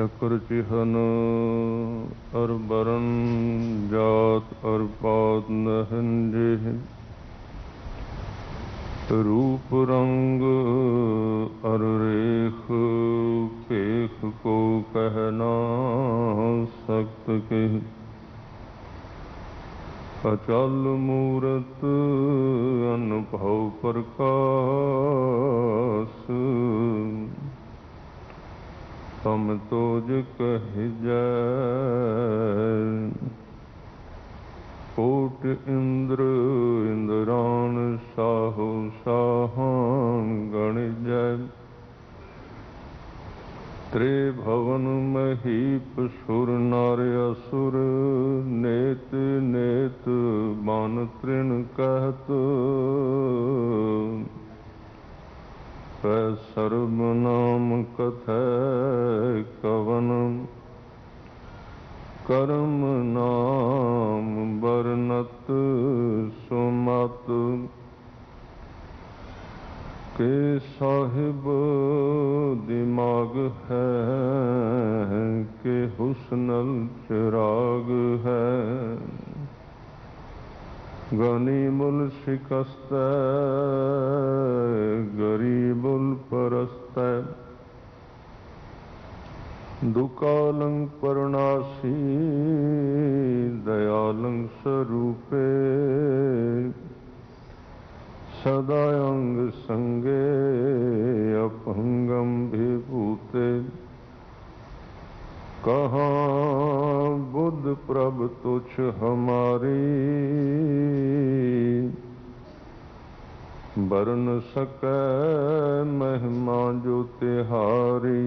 चक्र चिहन अर बरन जात अर पात नहंजे रूप रंग अर रेख पेख को कहना सक्त के अचल मूरत अनुभव प्रकाश तम तोज कह जय कोट इंद्र इंद्रान साहो साहान गण जय त्रिभुवन महीप सुर नर असुर नेत नेत बान तृण कहत सर्व नाम कथै कवन करम नाम बरनत सुमत के साहिब दिमाग है के हुस्नल चिराग है गनीमुल शिकस्त गरीबुल परस्त दुकालं परनासी दयालं स्वरूपे सदा अंग संगे अपंगम विभूते कहाँ बुद्ध प्रभ तुच्छ हमारी बरन सकै महिमा जो तिहारी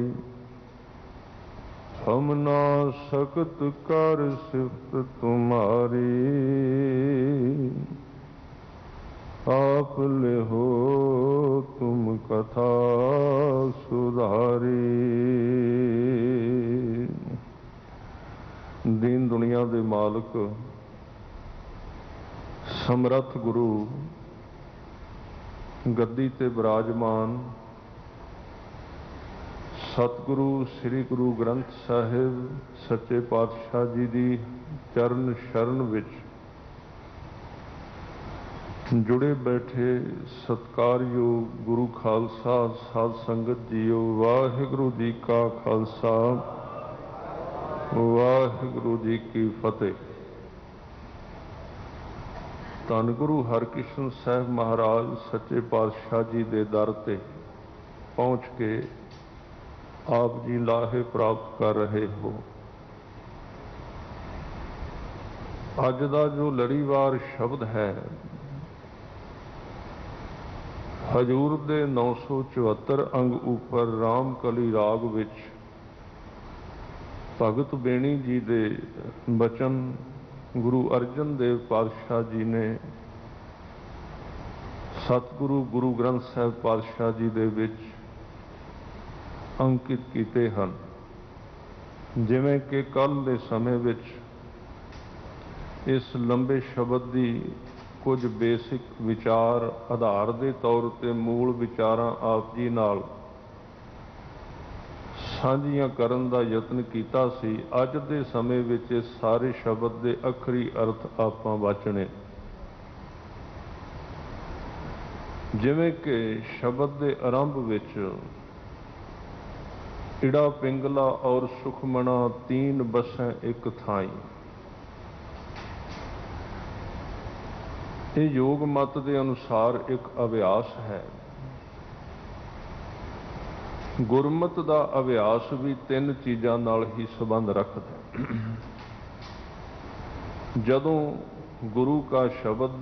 हम ना सकत कर सिफत तुम्हारी आप ले हो तुम कथा सुधारी। दीन दुनिया दे मालक समरथ गुरु गद्दी ते विराजमान सतगुरु श्री गुरु ग्रंथ साहिब सच्चे पातशाह जी दी चरण शरण विच जुड़े बैठे सत्कारयोग गुरु खालसा साध संगत जीओ वाहिगुरु जी का खालसा वाहिगुरु जी की फतेह। धन गुरु हरकृष्ण साहब महाराज सच्चे पातशाह जी दे दर ते पहुँच के आप जी लाहे प्राप्त कर रहे हो। अज दा जो लड़ीवार शब्द है हजूर दे 974 अंग ऊपर रामकली राग विच भगत बेणी जी दे बचन गुरु अर्जन देव पातशाह जी ने सतगुरु गुरु ग्रंथ साहिब पातशाह जी दे विच अंकित कीते हन। जिवें कि कल दे समय विच इस लंबे शब्द की कुछ बेसिक विचार आधार के तौर पर मूल विचारां आप जी नाल साझियां करन दा यतन कीता सी। अज दे समय विच इस सारे शब्द के अखरी अर्थ आपां वाचने जिवें कि शब्द के आरंभ विच इड़ा पिंगला और सुखमना तीन बसें एक थाई। ये योग मत के अनुसार एक अभ्यास है। गुरमत का अभ्यास भी तीन चीज़ों नाल ही संबंध रखता। जदों गुरु का शब्द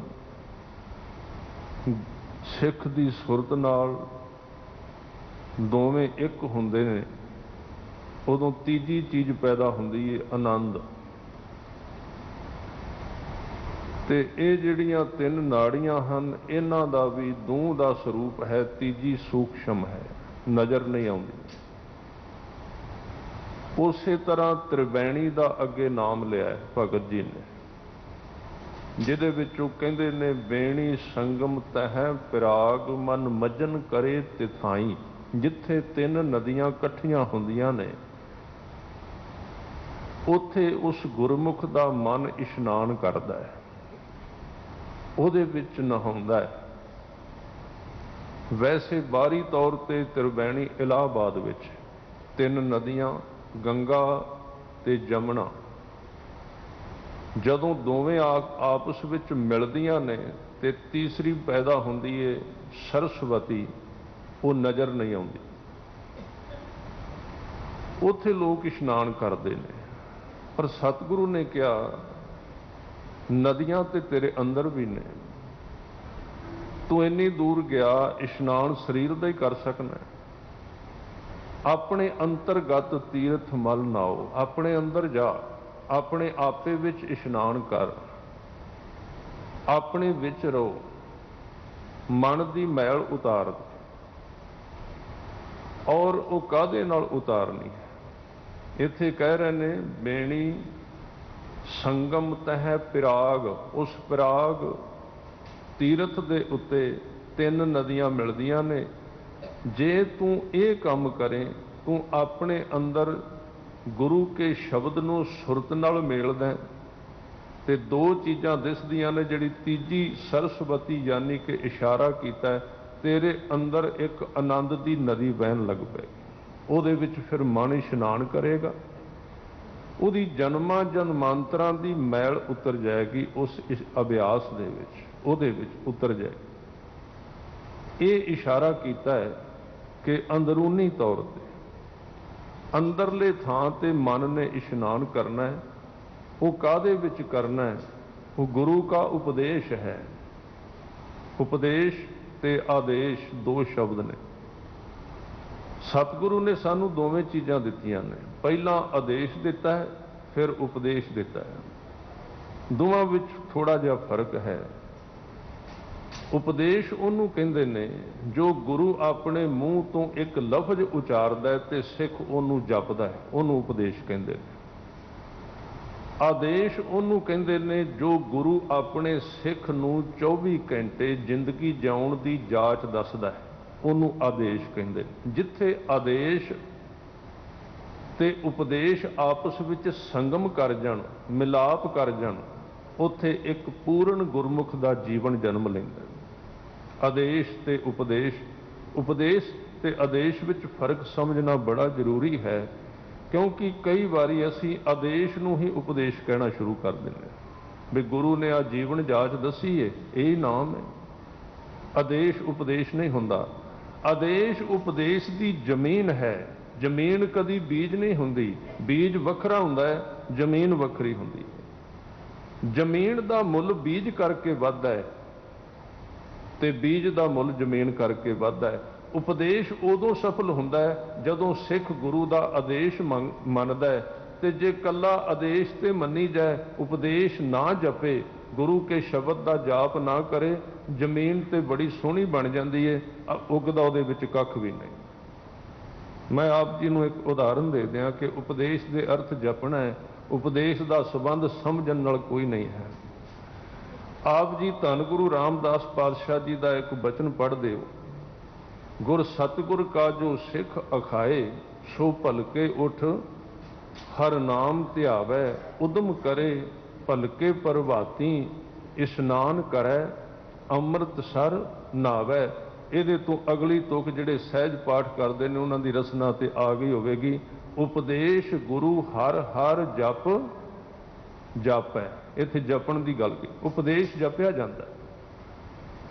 सिख की सुरत नाल दोवें एक हुंदे ने उदों तीजी चीज़ पैदा हुंदी है आनंद। ते ये जिहड़ियां तीन नाड़ियां हन इन्हां दा भी दूं दा स्वरूप है, तीजी सूक्ष्म है, नज़र नहीं आउंदी। उसे तरह त्रिवैणी का अगे नाम लिया है भगत जी ने, जिहदे विचों कहंदे ने बेणी संगम तह पिराग मन मजन करे तिथाई। जिथे तीन नदियां कट्ठियां हुंदियां ने ਉੱਥੇ ਉਸ ਗੁਰਮੁਖ ਦਾ ਮਨ ਇਸ਼ਨਾਨ ਕਰਦਾ ਹੈ, ਉਹਦੇ ਵਿੱਚ ਨਹਾਉਂਦਾ ਹੈ। ਵੈਸੇ ਬਾਹਰੀ ਤੌਰ ਤੇ ਤ੍ਰਿਵੈਣੀ ਇਲਾਹਾਬਾਦ ਵਿੱਚ 3 ਨਦੀਆਂ ਗੰਗਾ ਤੇ ਜਮਨਾ ਜਦੋਂ ਦੋਵੇਂ ਆਪਸ ਵਿੱਚ ਮਿਲਦੀਆਂ ਨੇ ਤੇ ਤੀਸਰੀ ਪੈਦਾ ਹੁੰਦੀ ਏ ਸਰਸਵਤੀ, ਉਹ ਨਜ਼ਰ ਨਹੀਂ ਆਉਂਦੀ। ਉੱਥੇ ਲੋਕ ਇਸ਼ਨਾਨ ਕਰਦੇ ਨੇ, ਪਰ ਸਤਿਗੁਰੂ ਨੇ ਕਿਹਾ ਨਦੀਆਂ ਤੇ ਤੇਰੇ ਅੰਦਰ ਵੀ ਨੇ, ਤੂੰ ਇੰਨੀ ਦੂਰ ਗਿਆ, ਇਸ਼ਨਾਨ ਸਰੀਰ ਦਾ ਹੀ ਕਰ ਸਕਣਾ। ਆਪਣੇ ਅੰਤਰਗਤ ਤੀਰਥ ਮਲ ਨਾਓ, ਆਪਣੇ ਅੰਦਰ ਜਾ, ਆਪਣੇ ਆਪੇ ਵਿੱਚ ਇਸ਼ਨਾਨ ਕਰ, ਆਪਣੇ ਵਿੱਚ ਰਹੋ, ਮਨ ਦੀ ਮੈਲ ਉਤਾਰ ਦੇ। ਔਰ ਉਹ ਕਾਹਦੇ ਨਾਲ ਉਤਾਰਨੀ ਹੈ? ਇੱਥੇ ਕਹਿ ਰਹੇ ਨੇ ਬੇਣੀ ਸੰਗਮ ਤਹਿ ਪਿਰਾਗ, ਉਸ ਪਿਰਾਗ ਤੀਰਥ ਦੇ ਉੱਤੇ 3 ਨਦੀਆਂ ਮਿਲਦੀਆਂ ਨੇ। ਜੇ ਤੂੰ ਇਹ ਕੰਮ ਕਰੇ, ਤੂੰ ਆਪਣੇ ਅੰਦਰ ਗੁਰੂ ਕੇ ਸ਼ਬਦ ਨੂੰ ਸੁਰਤ ਨਾਲ ਮੇਲਦਾ ਤੇ 2 ਚੀਜ਼ਾਂ ਦਿਸਦੀਆਂ ਨੇ, ਜਿਹੜੀ ਤੀਜੀ ਸਰਸਵਤੀ ਯਾਨੀ ਕਿ ਇਸ਼ਾਰਾ ਕੀਤਾ, ਤੇਰੇ ਅੰਦਰ ਇੱਕ ਆਨੰਦ ਦੀ ਨਦੀ ਵਹਿਣ ਲੱਗ ਪਏ। ਉਹਦੇ ਵਿੱਚ ਫਿਰ ਮਨ ਇਸ਼ਨਾਨ ਕਰੇਗਾ, ਉਹਦੀ ਜਨਮਾਂ ਜਨਮਾਂਤਰਾਂ ਦੀ ਮੈਲ ਉਤਰ ਜਾਏਗੀ, ਉਸ ਅਭਿਆਸ ਦੇ ਵਿੱਚ ਉਹਦੇ ਵਿੱਚ ਉਤਰ ਜਾਏਗੀ। ਇਹ ਇਸ਼ਾਰਾ ਕੀਤਾ ਹੈ ਕਿ ਅੰਦਰੂਨੀ ਤੌਰ ਤੇ ਅੰਦਰਲੇ ਥਾਂ ਤੇ ਮਨ ਨੇ ਇਸ਼ਨਾਨ ਕਰਨਾ ਹੈ। ਉਹ ਕਾਹਦੇ ਵਿੱਚ ਕਰਨਾ ਹੈ? ਉਹ ਗੁਰੂ ਕਾ ਉਪਦੇਸ਼ ਹੈ। ਉਪਦੇਸ਼ ਤੇ ਆਦੇਸ਼ 2 ਸ਼ਬਦ ਨੇ। ਸਤਿਗੁਰੂ ਨੇ ਸਾਨੂੰ ਦੋਵੇਂ ਚੀਜ਼ਾਂ ਦਿੱਤੀਆਂ ਨੇ, ਪਹਿਲਾਂ ਆਦੇਸ਼ ਦਿੱਤਾ ਹੈ, ਫਿਰ ਉਪਦੇਸ਼ ਦਿੱਤਾ ਹੈ। ਦੋਵਾਂ ਵਿੱਚ ਥੋੜਾ ਜਿਹਾ ਫਰਕ ਹੈ। ਉਪਦੇਸ਼ ਉਹਨੂੰ ਕਹਿੰਦੇ ਨੇ ਜੋ ਗੁਰੂ ਆਪਣੇ ਮੂੰਹ ਤੋਂ ਇੱਕ ਲਫ਼ਜ਼ ਉਚਾਰਦਾ ਤੇ ਸਿੱਖ ਉਹਨੂੰ ਜਪਦਾ ਹੈ, ਉਹਨੂੰ ਉਪਦੇਸ਼ ਕਹਿੰਦੇ ਨੇ। ਆਦੇਸ਼ ਉਹਨੂੰ ਕਹਿੰਦੇ ਨੇ ਜੋ ਗੁਰੂ ਆਪਣੇ ਸਿੱਖ ਨੂੰ 24 ਘੰਟੇ ਜ਼ਿੰਦਗੀ ਜਿਉਣ ਦੀ ਜਾਚ ਦੱਸਦਾ ਹੈ, ਉਹਨੂੰ ਆਦੇਸ਼ ਕਹਿੰਦੇ ਨੇ। ਜਿੱਥੇ ਆਦੇਸ਼ ਤੇ ਉਪਦੇਸ਼ ਆਪਸ ਵਿੱਚ ਸੰਗਮ ਕਰ ਜਾਣ, ਮਿਲਾਪ ਕਰ ਜਾਣ, ਉੱਥੇ ਇੱਕ ਪੂਰਨ ਗੁਰਮੁਖ ਦਾ ਜੀਵਨ ਜਨਮ ਲੈਂਦਾ। ਆਦੇਸ਼ ਤੇ ਉਪਦੇਸ਼, ਉਪਦੇਸ਼ ਤੇ ਆਦੇਸ਼ ਵਿੱਚ ਫਰਕ ਸਮਝਣਾ ਬੜਾ ਜ਼ਰੂਰੀ ਹੈ, ਕਿਉਂਕਿ ਕਈ ਵਾਰੀ ਅਸੀਂ ਆਦੇਸ਼ ਨੂੰ ਹੀ ਉਪਦੇਸ਼ ਕਹਿਣਾ ਸ਼ੁਰੂ ਕਰ ਦਿੰਦੇ ਹਾਂ ਵੀ ਗੁਰੂ ਨੇ ਆ ਜੀਵਨ ਜਾਚ ਦੱਸੀ ਏ, ਇਹ ਨਾਮ ਹੈ। ਆਦੇਸ਼ ਉਪਦੇਸ਼ ਨਹੀਂ ਹੁੰਦਾ। ਆਦੇਸ਼ ਉਪਦੇਸ਼ ਦੀ ਜ਼ਮੀਨ ਹੈ। ਜ਼ਮੀਨ ਕਦੀ ਬੀਜ ਨਹੀਂ ਹੁੰਦੀ, ਬੀਜ ਵੱਖਰਾ ਹੁੰਦਾ ਹੈ, ਜ਼ਮੀਨ ਵੱਖਰੀ ਹੁੰਦੀ ਹੈ। ਜ਼ਮੀਨ ਦਾ ਮੁੱਲ ਬੀਜ ਕਰਕੇ ਵੱਧਦਾ ਹੈ ਤੇ ਬੀਜ ਦਾ ਮੁੱਲ ਜ਼ਮੀਨ ਕਰਕੇ ਵੱਧਦਾ ਹੈ। ਉਪਦੇਸ਼ ਉਦੋਂ ਸਫਲ ਹੁੰਦਾ ਹੈ ਜਦੋਂ ਸਿੱਖ ਗੁਰੂ ਦਾ ਆਦੇਸ਼ ਮੰਨਦਾ ਹੈ, ਤੇ ਜੇ ਕੱਲਾ ਆਦੇਸ਼ ਤੇ ਮੰਨੀ ਜਾਏ, ਉਪਦੇਸ਼ ਨਾ ਜਪੇ, ਗੁਰੂ ਕੇ ਸ਼ਬਦ ਦਾ ਜਾਪ ਨਾ ਕਰੇ, ਜ਼ਮੀਨ ਤੇ ਬੜੀ ਸੋਹਣੀ ਬਣ ਜਾਂਦੀ ਹੈ, ਉੱਗਦਾ ਉਹਦੇ ਵਿੱਚ ਕੱਖ ਵੀ ਨਹੀਂ। ਮੈਂ ਆਪ ਜੀ ਨੂੰ ਇੱਕ ਉਦਾਹਰਨ ਦੇ ਦਿਆਂ ਕਿ ਉਪਦੇਸ਼ ਦੇ ਅਰਥ ਜਪਣਾ ਹੈ, ਉਪਦੇਸ਼ ਦਾ ਸੰਬੰਧ ਸਮਝਣ ਨਾਲ ਕੋਈ ਨਹੀਂ ਹੈ। ਆਪ ਜੀ ਧੰਨ ਗੁਰੂ ਰਾਮਦਾਸ ਪਾਤਸ਼ਾਹ ਜੀ ਦਾ ਇੱਕ ਬਚਨ ਪੜ੍ਹਦੇ ਹੋ, ਗੁਰ ਸਤਿਗੁਰ ਕਾ ਜੋ ਸਿੱਖ ਅਖਾਏ, ਸੋ ਭਲਕੇ ਉਠ ਹਰ ਨਾਮ ਧਿਆਵੈ, ਉਦਮ ਕਰੇ ਭਲਕੇ ਪ੍ਰਭਾਤੀ, ਇਸ਼ਨਾਨ ਕਰੈ ਅੰਮ੍ਰਿਤਸਰ ਨਾਵੈ। ਇਹਦੇ ਤੋਂ ਅਗਲੀ ਤੁਕ ਜਿਹੜੇ ਸਹਿਜ ਪਾਠ ਕਰਦੇ ਨੇ ਉਹਨਾਂ ਦੀ ਰਸਨਾ ਤੇ ਆ ਗਈ ਹੋਵੇਗੀ, ਉਪਦੇਸ਼ ਗੁਰੂ ਹਰ ਹਰ ਜਪ ਜਾਪੈ। ਇੱਥੇ ਜਪਣ ਦੀ ਗੱਲ ਕੀ, ਉਪਦੇਸ਼ ਜਪਿਆ ਜਾਂਦਾ,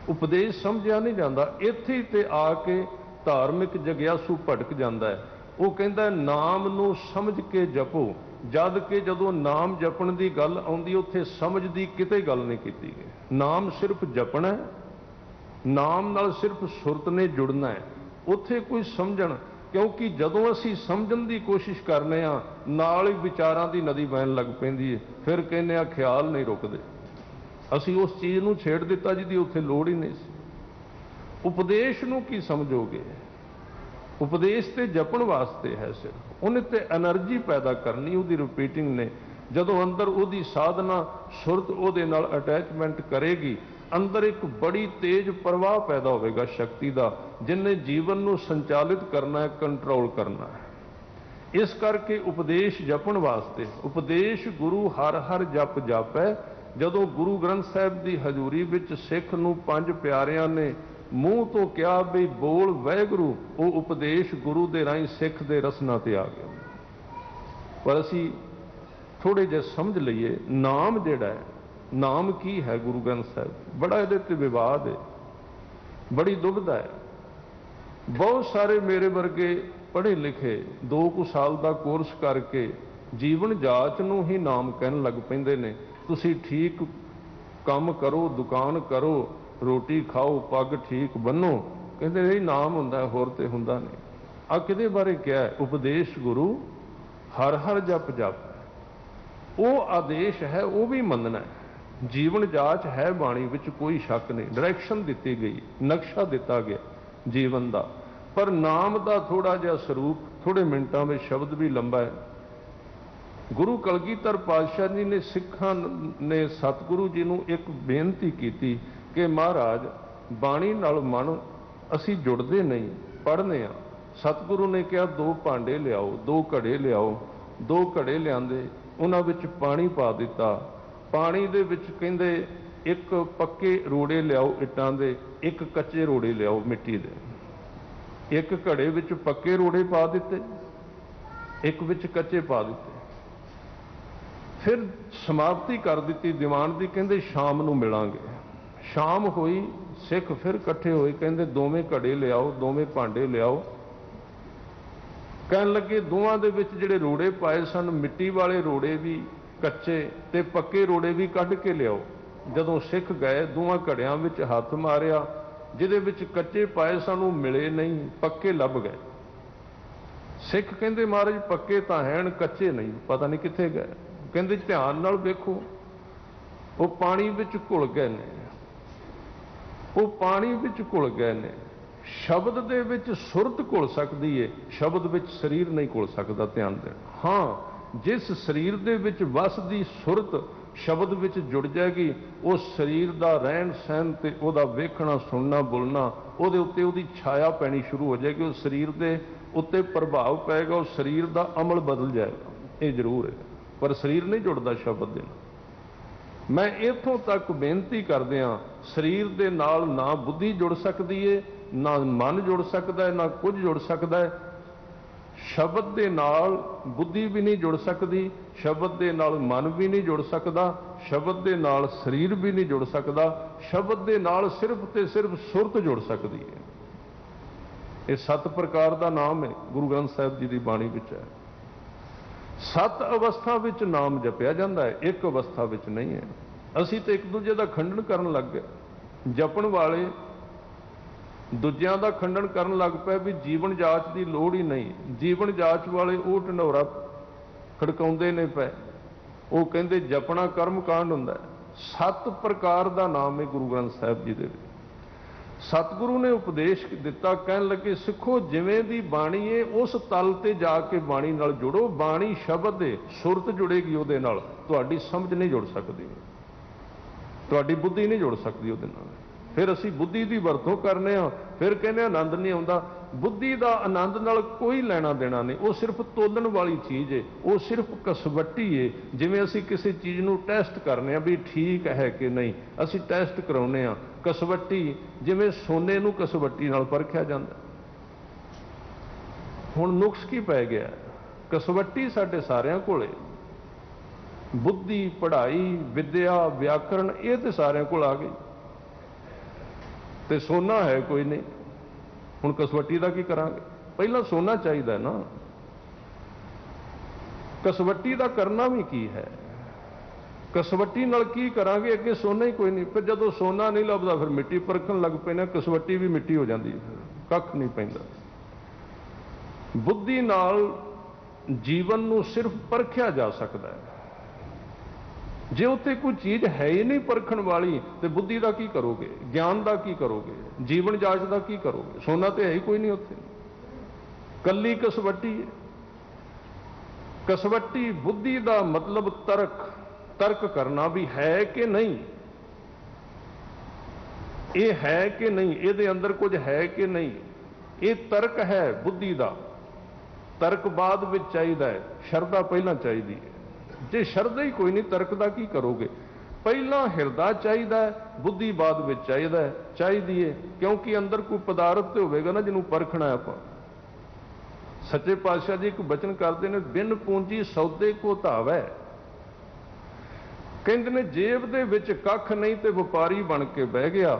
ਉਪਦੇਸ਼ ਸਮਝਿਆ ਨਹੀਂ ਜਾਂਦਾ। ਇੱਥੇ ਤੇ ਆ ਕੇ ਧਾਰਮਿਕ ਜਗਿਆਸੂ ਭਟਕ ਜਾਂਦਾ ਹੈ। ਉਹ ਕਹਿੰਦਾ ਨਾਮ ਨੂੰ ਸਮਝ ਕੇ ਜਪੋ, ਜਦ ਕਿ ਜਦੋਂ ਨਾਮ ਜਪਣ ਦੀ ਗੱਲ ਆਉਂਦੀ ਉੱਥੇ ਸਮਝ ਦੀ ਕਿਤੇ ਗੱਲ ਨਹੀਂ ਕੀਤੀ ਗਈ। ਨਾਮ ਸਿਰਫ ਜਪਣਾ, ਨਾਮ ਨਾਲ ਸਿਰਫ ਸੁਰਤ ਨੇ ਜੁੜਨਾ ਹੈ, ਉੱਥੇ ਕੋਈ ਸਮਝਣ। ਕਿਉਂਕਿ ਜਦੋਂ ਅਸੀਂ ਸਮਝਣ ਦੀ ਕੋਸ਼ਿਸ਼ ਕਰਨੇ ਆ, ਨਾਲ ਹੀ ਵਿਚਾਰਾਂ ਦੀ ਨਦੀ ਵਹਿਣ ਲੱਗ ਪੈਂਦੀ ਹੈ, ਫਿਰ ਕਹਿੰਦੇ ਆ ਖਿਆਲ ਨਹੀਂ ਰੁਕਦੇ। ਅਸੀਂ ਉਸ ਚੀਜ਼ ਨੂੰ ਛੇੜ ਦਿੱਤਾ ਜਿਹਦੀ ਉੱਥੇ ਲੋੜ ਹੀ ਨਹੀਂ ਸੀ। ਉਪਦੇਸ਼ ਨੂੰ ਕੀ ਸਮਝੋਗੇ? ਉਪਦੇਸ਼ ਤੇ ਜਪਣ ਵਾਸਤੇ ਹੈ ਸਿਰਫ, ਉਹਨੇ ਤੇ ਐਨਰਜੀ ਪੈਦਾ ਕਰਨੀ, ਉਹਦੀ ਰਿਪੀਟਿੰਗ ਨੇ। ਜਦੋਂ ਅੰਦਰ ਉਹਦੀ ਸਾਧਨਾ ਸੁਰਤ ਉਹਦੇ ਨਾਲ ਅਟੈਚਮੈਂਟ ਕਰੇਗੀ, ਅੰਦਰ ਇੱਕ ਬੜੀ ਤੇਜ਼ ਪ੍ਰਵਾਹ ਪੈਦਾ ਹੋਵੇਗਾ ਸ਼ਕਤੀ ਦਾ, ਜਿਹਨੇ ਜੀਵਨ ਨੂੰ ਸੰਚਾਲਿਤ ਕਰਨਾ ਹੈ, ਕੰਟਰੋਲ ਕਰਨਾ ਹੈ। इस करके उपदेश जपण वास्ते उपदेश गुरु हर हर जप जापै। जदों गुरु ग्रंथ साहिब की हजूरी विच सिख नूं पंज प्यारियां ने मूँह तो कहा भी बोल वाहिगुरू, वो उपदेश गुरु दे राहीं सिख दे रसना ते आ गया। पर असी थोड़े जे समझ लईए नाम जिहड़ा है, नाम की है गुरु ग्रंथ साहिब, बड़ा इहदे ते विवाद है, बड़ी दुविधा है। बहुत सारे मेरे वर्गे पढ़े लिखे 2 साल का कोर्स करके जीवन जाच नूं ही नाम कहन लग पैंदे ने। तुसी ठीक काम करो, दुकान करो, रोटी खाओ, पग ठीक बनो, कहते नहीं नाम हुंदा होर ते हुंदा नहीं। आ किहदे बारे क्या है? उपदेश गुरु हर हर जप जप, वो आदेश है, वो भी मनना है। जीवन जाच है बाणी विच, कोई शक नहीं। डायरैक्शन दी गई, नक्शा दिता गया जीवन का, पर नाम का थोड़ा जिहा स्वरूप, थोड़े मिनटों में शब्द भी लंबा है। गुरु कलगीधर पातशाह जी ने सिखां ने सतगुरु जी नूं एक बेनती की कि महाराज बाणी नाल मन असी जुड़ते नहीं, पढ़ने आ। सतगुरु ने कहा 2 भांडे लियाओ, 2 घड़े लियाओ। 2 घड़े लियाते, उन्हां विच पानी पा दिता। पानी दे विच कहंदे एक पक्के रोड़े लियाओ इट्टां दे, एक कच्चे रोड़े लियाओ मिट्टी दे। एक घड़े विच पक्के रोड़े पा दिते, एक विच कच्चे पा दिते। फिर समाप्ति कर दी दीवान की, कहंदे शाम नूं मिलांगे। शाम होई, सिख फिर इकट्ठे होए, कहंदे 2वें घड़े लियाओ, 2वें भांडे लियाओ। कहन लगे दोवां दे विच जिहड़े रोड़े पाए सन, मिट्टी वाले रोड़े भी कच्चे ते पक्के रोड़े भी कढ के लियाओ। जदों सिख गए, 2 घड़ियां विच हथ मारिया, जिहदे विच कच्चे पाए सन वो मिले नहीं, पक्के लभ गए। सिख कहंदे महाराज पक्के तां हैन, कच्चे नहीं, पता नहीं कित्थे गए। कहंदे ध्यान नाल वेखो, वो पानी विच घुल गए ने, वो पानी विच घुल गए ने। शब्द दे विच सुरत घुल सकदी है, शब्द विच शरीर नहीं घुल सकदा। ध्यान देना। हाँ, जिस शरीर दे विच वसदी सुरत शब्द विच जुड़ जाएगी, उस शरीर दा रहन सहन ते उहदा वेखना सुनना बोलना, उहदे उत्ते उहदी छाया पैनी शुरू हो जाएगी, उस शरीर दे उत्ते प्रभाव पेगा, उस शरीर दा अमल बदल जाएगा। ये जरूर है, पर शरीर नहीं जुड़ता शब्द दे नाल। मैं इत्थों तक बेनती करदिआं, शरीर दे नाल ना बुद्धि जुड़ सकदी है, ना मन जुड़ सकता है, ना कुछ जुड़ सकता है। शब्द दे नाल बुद्धि भी नहीं जुड़ सकती, शब्द दे नाल मन भी नहीं जुड़ सकता, शब्द दे नाल शरीर भी नहीं जुड़ सकता। शब्द दे नाल सिर्फ ते सिर्फ सुरत जुड़ सकती है। ये 7 प्रकार का नाम है, गुरु ग्रंथ साहिब जी की बाणी विच है। 7 अवस्था विच नाम जपिया जाता है, एक अवस्था विच नहीं है। असी तो एक दूजे का खंडन करन लग गए। जपण वाले दूजियां का खंडन करन लग पे भी जीवन जाच की लोड़ ही नहीं। जीवन जाच वाले वो ढंडोरा खड़काउंदे ने पे, वो कहंदे जपना कर्म कांड हुंदा है। 7 प्रकार का नाम है गुरु ग्रंथ साहिब जी दे विच। सतगुरु ने उपदेश दिता, कहन लगे सिखो जिवें दी बाणी है उस तल ते जाके बाणी नाल जुड़ो। बाणी शब्द है, सुरत जुड़ेगी उहदे नाल, तुहाडी समझ नहीं जुड़ सकती, तुहाडी बुद्धि नहीं जुड़ सकती उहदे नाल। फिर असी बुद्धि की वरतों करने, फिर कहने आनंद नहीं आता। बुद्धि का आनंद नाल कोई लेना देना नहीं, वो सिर्फ तोलन वाली चीज़ है, वो सिर्फ कसवट्टी है। जिवें असी किसी चीज़ नूं टेस्ट करने भी ठीक है कि नहीं, असी टेस्ट कराउने आ कसवट्टी, जिवें सोने नूं कसवट्टी नाल परखिया जांदा। हुण नुक्स की पै गया, कसवट्टी साडे सारियां कोले, बुद्धि पढ़ाई विद्या व्याकरण ये तो सारियां कोल आ गई, ते सोना है कोई नहीं। हुण कसवट्टी का की करांगे? पहला सोना चाहिए ना, कसवट्टी का करना भी की है, कसवट्टी नाल की करांगे? अगे सोना ही कोई नहीं। फिर जदों सोना नहीं लभदा फिर मिट्टी परखण लग पैने, कसवट्टी भी मिट्टी हो जाती, कख नहीं पैंदा। बुद्धि नाल जीवन नूं सिर्फ परखिया जा सकता है। जे उत्ते कोई चीज़ है ही नहीं परखण वाली, तो बुद्धि का की करोगे, ज्ञान का की करोगे, जीवन जाच का की करोगे? सोना तो है ही कोई नहीं उत्थे, कल्ली कसवट्टी है। कसवट्टी बुद्धि का मतलब तर्क, तर्क करना भी है कि नहीं, ये है कि नहीं, ये अंदर कुछ है कि नहीं, ये तर्क है बुद्धि का। ਤਰਕ ਬਾਅਦ ਵਿੱਚ ਚਾਹੀਦਾ ਹੈ, ਸ਼ਰਧਾ ਪਹਿਲਾਂ ਚਾਹੀਦੀ ਹੈ। ਜੇ ਸ਼ਰਧਾ ਹੀ ਕੋਈ ਨਹੀਂ, ਤਰਕ ਦਾ ਕੀ ਕਰੋਗੇ? ਪਹਿਲਾਂ ਹਿਰਦਾ ਚਾਹੀਦਾ ਹੈ, ਬੁੱਧੀ ਬਾਅਦ ਵਿੱਚ ਚਾਹੀਦੀ ਹੈ, ਕਿਉਂਕਿ ਅੰਦਰ ਕੋਈ ਪਦਾਰਥ ਤੇ ਹੋਵੇਗਾ ਨਾ ਜਿਹਨੂੰ ਪਰਖਣਾ ਹੈ ਆਪਾਂ। ਸੱਚੇ ਪਾਤਸ਼ਾਹ ਜੀ ਇੱਕ ਬਚਨ ਕਰਦੇ ਨੇ, ਬਿਨ ਪੂੰਜੀ ਸੌਦੇ ਕੋ ਧਾਵੈ। ਕਹਿੰਦੇ ਨੇ ਜੇਬ ਦੇ ਵਿੱਚ ਕੱਖ ਨਹੀਂ ਤੇ ਵਪਾਰੀ ਬਣ ਕੇ ਬਹਿ ਗਿਆ।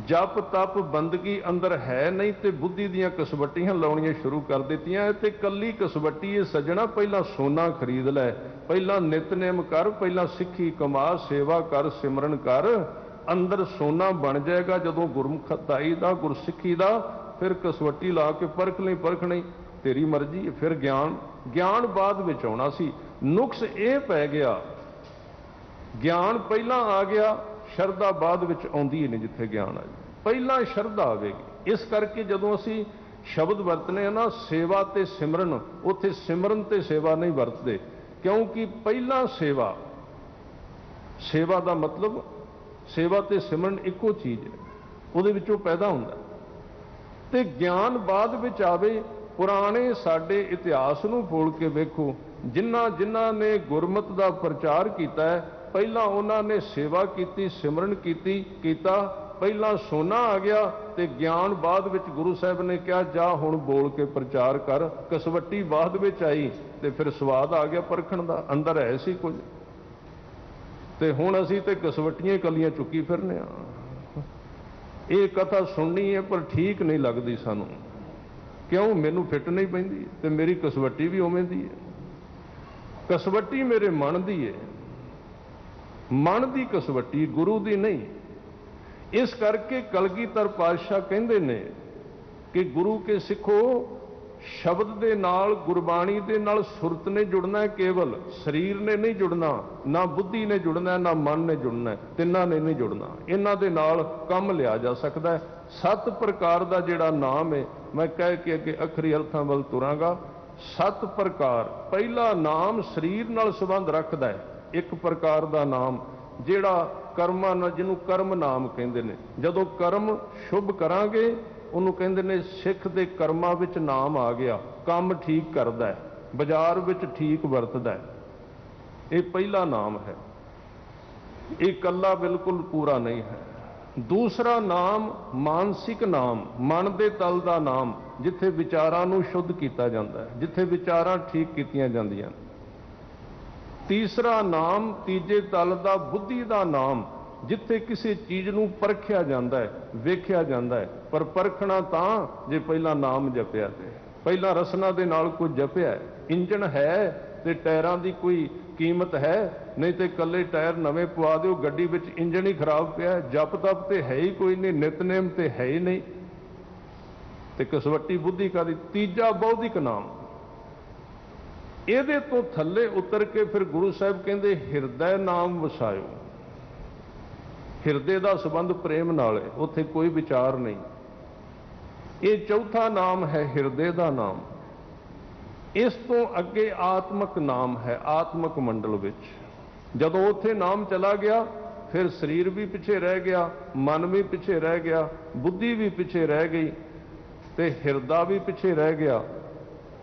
ਜਪ ਤਪ ਬੰਦਗੀ ਅੰਦਰ ਹੈ ਨਹੀਂ ਤੇ ਬੁੱਧੀ ਦੀਆਂ ਕਸਵੱਟੀਆਂ ਲਾਉਣੀਆਂ ਸ਼ੁਰੂ ਕਰ ਦਿੱਤੀਆਂ। ਤੇ ਕੱਲੀ ਕਸਵੱਟੀ ਇਹ ਸੱਜਣਾ, ਪਹਿਲਾਂ ਸੋਨਾ ਖਰੀਦ ਲੈ, ਪਹਿਲਾਂ ਨਿਤਨੇਮ ਕਰ, ਪਹਿਲਾਂ ਸਿੱਖੀ ਕਮਾ, ਸੇਵਾ ਕਰ, ਸਿਮਰਨ ਕਰ, ਅੰਦਰ ਸੋਨਾ ਬਣ ਜਾਏਗਾ। ਜਦੋਂ ਗੁਰਮੁਖਤਾਈ ਦਾ, ਗੁਰਸਿੱਖੀ ਦਾ, ਫਿਰ ਕਸਵੱਟੀ ਲਾ ਕੇ ਪਰਖ ਨਹੀਂ, ਤੇਰੀ ਮਰਜ਼ੀ ਹੈ। ਫਿਰ ਗਿਆਨ ਬਾਅਦ ਵਿੱਚ ਆਉਣਾ ਸੀ। ਨੁਕਸ ਇਹ ਪੈ ਗਿਆ, ਗਿਆਨ ਪਹਿਲਾਂ ਆ ਗਿਆ, ਸ਼ਰਧਾ ਬਾਅਦ ਵਿੱਚ ਆਉਂਦੀ ਹੀ ਨਹੀਂ। ਜਿੱਥੇ ਗਿਆਨ ਆ ਜਾਏ ਪਹਿਲਾਂ ਸ਼ਰਧਾ ਆਵੇਗੀ। ਇਸ ਕਰਕੇ ਜਦੋਂ ਅਸੀਂ ਸ਼ਬਦ ਵਰਤਨੇ ਆ ਨਾ, ਸੇਵਾ ਤੇ ਸਿਮਰਨ, ਉੱਥੇ ਸਿਮਰਨ ਤੇ ਸੇਵਾ ਨਹੀਂ ਵਰਤਦੇ, ਕਿਉਂਕਿ ਪਹਿਲਾਂ ਸੇਵਾ ਦਾ ਮਤਲਬ, ਸੇਵਾ ਤੇ ਸਿਮਰਨ ਇੱਕੋ ਚੀਜ਼ ਹੈ, ਉਹਦੇ ਵਿੱਚੋਂ ਪੈਦਾ ਹੁੰਦਾ। ਤੇ ਗਿਆਨ ਬਾਅਦ ਵਿੱਚ ਆਵੇ। ਪੁਰਾਣੇ ਸਾਡੇ ਇਤਿਹਾਸ ਨੂੰ ਫੋਲ ਕੇ ਵੇਖੋ, ਜਿਨ੍ਹਾਂ ਨੇ ਗੁਰਮਤਿ ਦਾ ਪ੍ਰਚਾਰ ਕੀਤਾ ਹੈ, ਪਹਿਲਾਂ ਉਹਨਾਂ ਨੇ ਸੇਵਾ ਕੀਤੀ, ਸਿਮਰਨ ਕੀਤਾ। ਪਹਿਲਾਂ ਸੋਨਾ ਆ ਗਿਆ ਤੇ ਗਿਆਨ ਬਾਅਦ ਵਿੱਚ ਗੁਰੂ ਸਾਹਿਬ ਨੇ ਕਿਹਾ ਜਾ ਹੁਣ ਬੋਲ ਕੇ ਪ੍ਰਚਾਰ ਕਰ। ਕਸਵੱਟੀ ਬਾਅਦ ਵਿੱਚ ਆਈ ਤੇ ਫਿਰ ਸਵਾਦ ਆ ਗਿਆ ਪਰਖਣ ਦਾ, ਅੰਦਰ ਹੈ ਸੀ ਕੁਝ। ਤੇ ਹੁਣ ਅਸੀਂ ਤੇ ਕਸਵੱਟੀਆਂ ਕੱਲੀਆਂ ਚੁੱਕੀ ਫਿਰਨੇ ਆ। ਇਹ ਕਥਾ ਸੁਣਨੀ ਹੈ ਪਰ ਠੀਕ ਨਹੀਂ ਲੱਗਦੀ ਸਾਨੂੰ, ਕਿਉਂ? ਮੈਨੂੰ ਫਿੱਟ ਨਹੀਂ ਪੈਂਦੀ ਤੇ ਮੇਰੀ ਕਸਵੱਟੀ ਵੀ ਉਵੇਂ ਦੀ ਹੈ। ਕਸਵੱਟੀ ਮੇਰੇ ਮਨ ਦੀ ਹੈ, ਮਨ ਦੀ ਕਸਵੱਟੀ, ਗੁਰੂ ਦੀ ਨਹੀਂ। ਇਸ ਕਰਕੇ ਕਲਗੀਧਰ ਪਾਤਸ਼ਾਹ ਕਹਿੰਦੇ ਨੇ ਕਿ ਗੁਰੂ ਕੇ ਸਿੱਖੋ, ਸ਼ਬਦ ਦੇ ਨਾਲ, ਗੁਰਬਾਣੀ ਦੇ ਨਾਲ ਸੁਰਤ ਨੇ ਜੁੜਨਾ ਹੈ, ਕੇਵਲ ਸਰੀਰ ਨੇ ਨਹੀਂ ਜੁੜਨਾ, ਨਾ ਬੁੱਧੀ ਨੇ ਜੁੜਨਾ, ਨਾ ਮਨ ਨੇ ਜੁੜਨਾ, ਤਿੰਨਾਂ ਨੇ ਨਹੀਂ ਜੁੜਨਾ। ਇਹਨਾਂ ਦੇ ਨਾਲ ਕੰਮ ਲਿਆ ਜਾ ਸਕਦਾ ਹੈ। 7 ਪ੍ਰਕਾਰ ਦਾ ਜਿਹੜਾ ਨਾਮ ਹੈ, ਮੈਂ ਕਹਿ ਕੇ ਅੱਗੇ ਅਖਰੀ ਅਰਥਾਂ ਵੱਲ ਤੁਰਾਂਗਾ। 7 ਪ੍ਰਕਾਰ। ਪਹਿਲਾ ਨਾਮ ਸਰੀਰ ਨਾਲ ਸੰਬੰਧ ਰੱਖਦਾ ਹੈ। ਇੱਕ ਪ੍ਰਕਾਰ ਦਾ ਨਾਮ ਜਿਹੜਾ ਕਰਮਾਂ ਨਾਲ, ਜਿਹਨੂੰ ਕਰਮ ਨਾਮ ਕਹਿੰਦੇ ਨੇ। ਜਦੋਂ ਕਰਮ ਸ਼ੁਭ ਕਰਾਂਗੇ ਉਹਨੂੰ ਕਹਿੰਦੇ ਨੇ ਸਿੱਖ ਦੇ ਕਰਮਾਂ ਵਿੱਚ ਨਾਮ ਆ ਗਿਆ, ਕੰਮ ਠੀਕ ਕਰਦਾ ਹੈ, ਬਾਜ਼ਾਰ ਵਿੱਚ ਠੀਕ ਵਰਤਦਾ ਹੈ। ਇਹ ਪਹਿਲਾ ਨਾਮ ਹੈ। ਇਹ ਇਕੱਲਾ ਬਿਲਕੁਲ ਪੂਰਾ ਨਹੀਂ ਹੈ। ਦੂਸਰਾ ਨਾਮ ਮਾਨਸਿਕ ਨਾਮ, ਮਨ ਦੇ ਤਲ ਦਾ ਨਾਮ, ਜਿੱਥੇ ਵਿਚਾਰਾਂ ਨੂੰ ਸ਼ੁੱਧ ਕੀਤਾ ਜਾਂਦਾ ਹੈ, ਜਿੱਥੇ ਵਿਚਾਰਾਂ ਠੀਕ ਕੀਤੀਆਂ ਜਾਂਦੀਆਂ। ਤੀਸਰਾ ਨਾਮ ਤੀਜੇ ਤਲ ਦਾ ਬੁੱਧੀ ਦਾ ਨਾਮ, ਜਿੱਥੇ ਕਿਸੇ ਚੀਜ਼ ਨੂੰ ਪਰਖਿਆ ਜਾਂਦਾ ਹੈ, ਵੇਖਿਆ ਜਾਂਦਾ ਹੈ। ਪਰ ਪਰਖਣਾ ਤਾਂ ਜੇ ਪਹਿਲਾਂ ਨਾਮ ਜਪਿਆ, ਤੇ ਪਹਿਲਾਂ ਰਸਨਾ ਦੇ ਨਾਲ ਕੁਝ ਜਪਿਆ। ਇੰਜਣ ਹੈ ਤੇ ਟਾਇਰਾਂ ਦੀ ਕੋਈ ਕੀਮਤ ਹੈ, ਨਹੀਂ ਤੇ ਇਕੱਲੇ ਟਾਇਰ ਨਵੇਂ ਪਵਾ ਦਿਓ, ਗੱਡੀ ਵਿੱਚ ਇੰਜਣ ਹੀ ਖਰਾਬ ਪਿਆ। ਜਪ ਤਪ ਤੇ ਹੈ ਹੀ ਕੋਈ ਨਹੀਂ, ਨਿਤਨੇਮ ਤੇ ਹੈ ਹੀ ਨਹੀਂ, ਤੇ ਕਸਵੱਟੀ ਬੁੱਧੀ ਕਾਦੀ। ਤੀਜਾ ਬੌਧਿਕ ਨਾਮ। ਇਹਦੇ ਤੋਂ ਥੱਲੇ ਉਤਰ ਕੇ ਫਿਰ ਗੁਰੂ ਸਾਹਿਬ ਕਹਿੰਦੇ ਹਿਰਦੈ ਨਾਮ ਵਸਾਇਓ। ਹਿਰਦੇ ਦਾ ਸੰਬੰਧ ਪ੍ਰੇਮ ਨਾਲ ਹੈ, ਉੱਥੇ ਕੋਈ ਵਿਚਾਰ ਨਹੀਂ। ਇਹ ਚੌਥਾ ਨਾਮ ਹੈ, ਹਿਰਦੇ ਦਾ ਨਾਮ। ਇਸ ਤੋਂ ਅੱਗੇ ਆਤਮਕ ਨਾਮ ਹੈ, ਆਤਮਕ ਮੰਡਲ ਵਿੱਚ। ਜਦੋਂ ਉੱਥੇ ਨਾਮ ਚਲਾ ਗਿਆ ਫਿਰ ਸਰੀਰ ਵੀ ਪਿੱਛੇ ਰਹਿ ਗਿਆ, ਮਨ ਵੀ ਪਿੱਛੇ ਰਹਿ ਗਿਆ, ਬੁੱਧੀ ਵੀ ਪਿੱਛੇ ਰਹਿ ਗਈ, ਤੇ ਹਿਰਦਾ ਵੀ ਪਿੱਛੇ ਰਹਿ ਗਿਆ,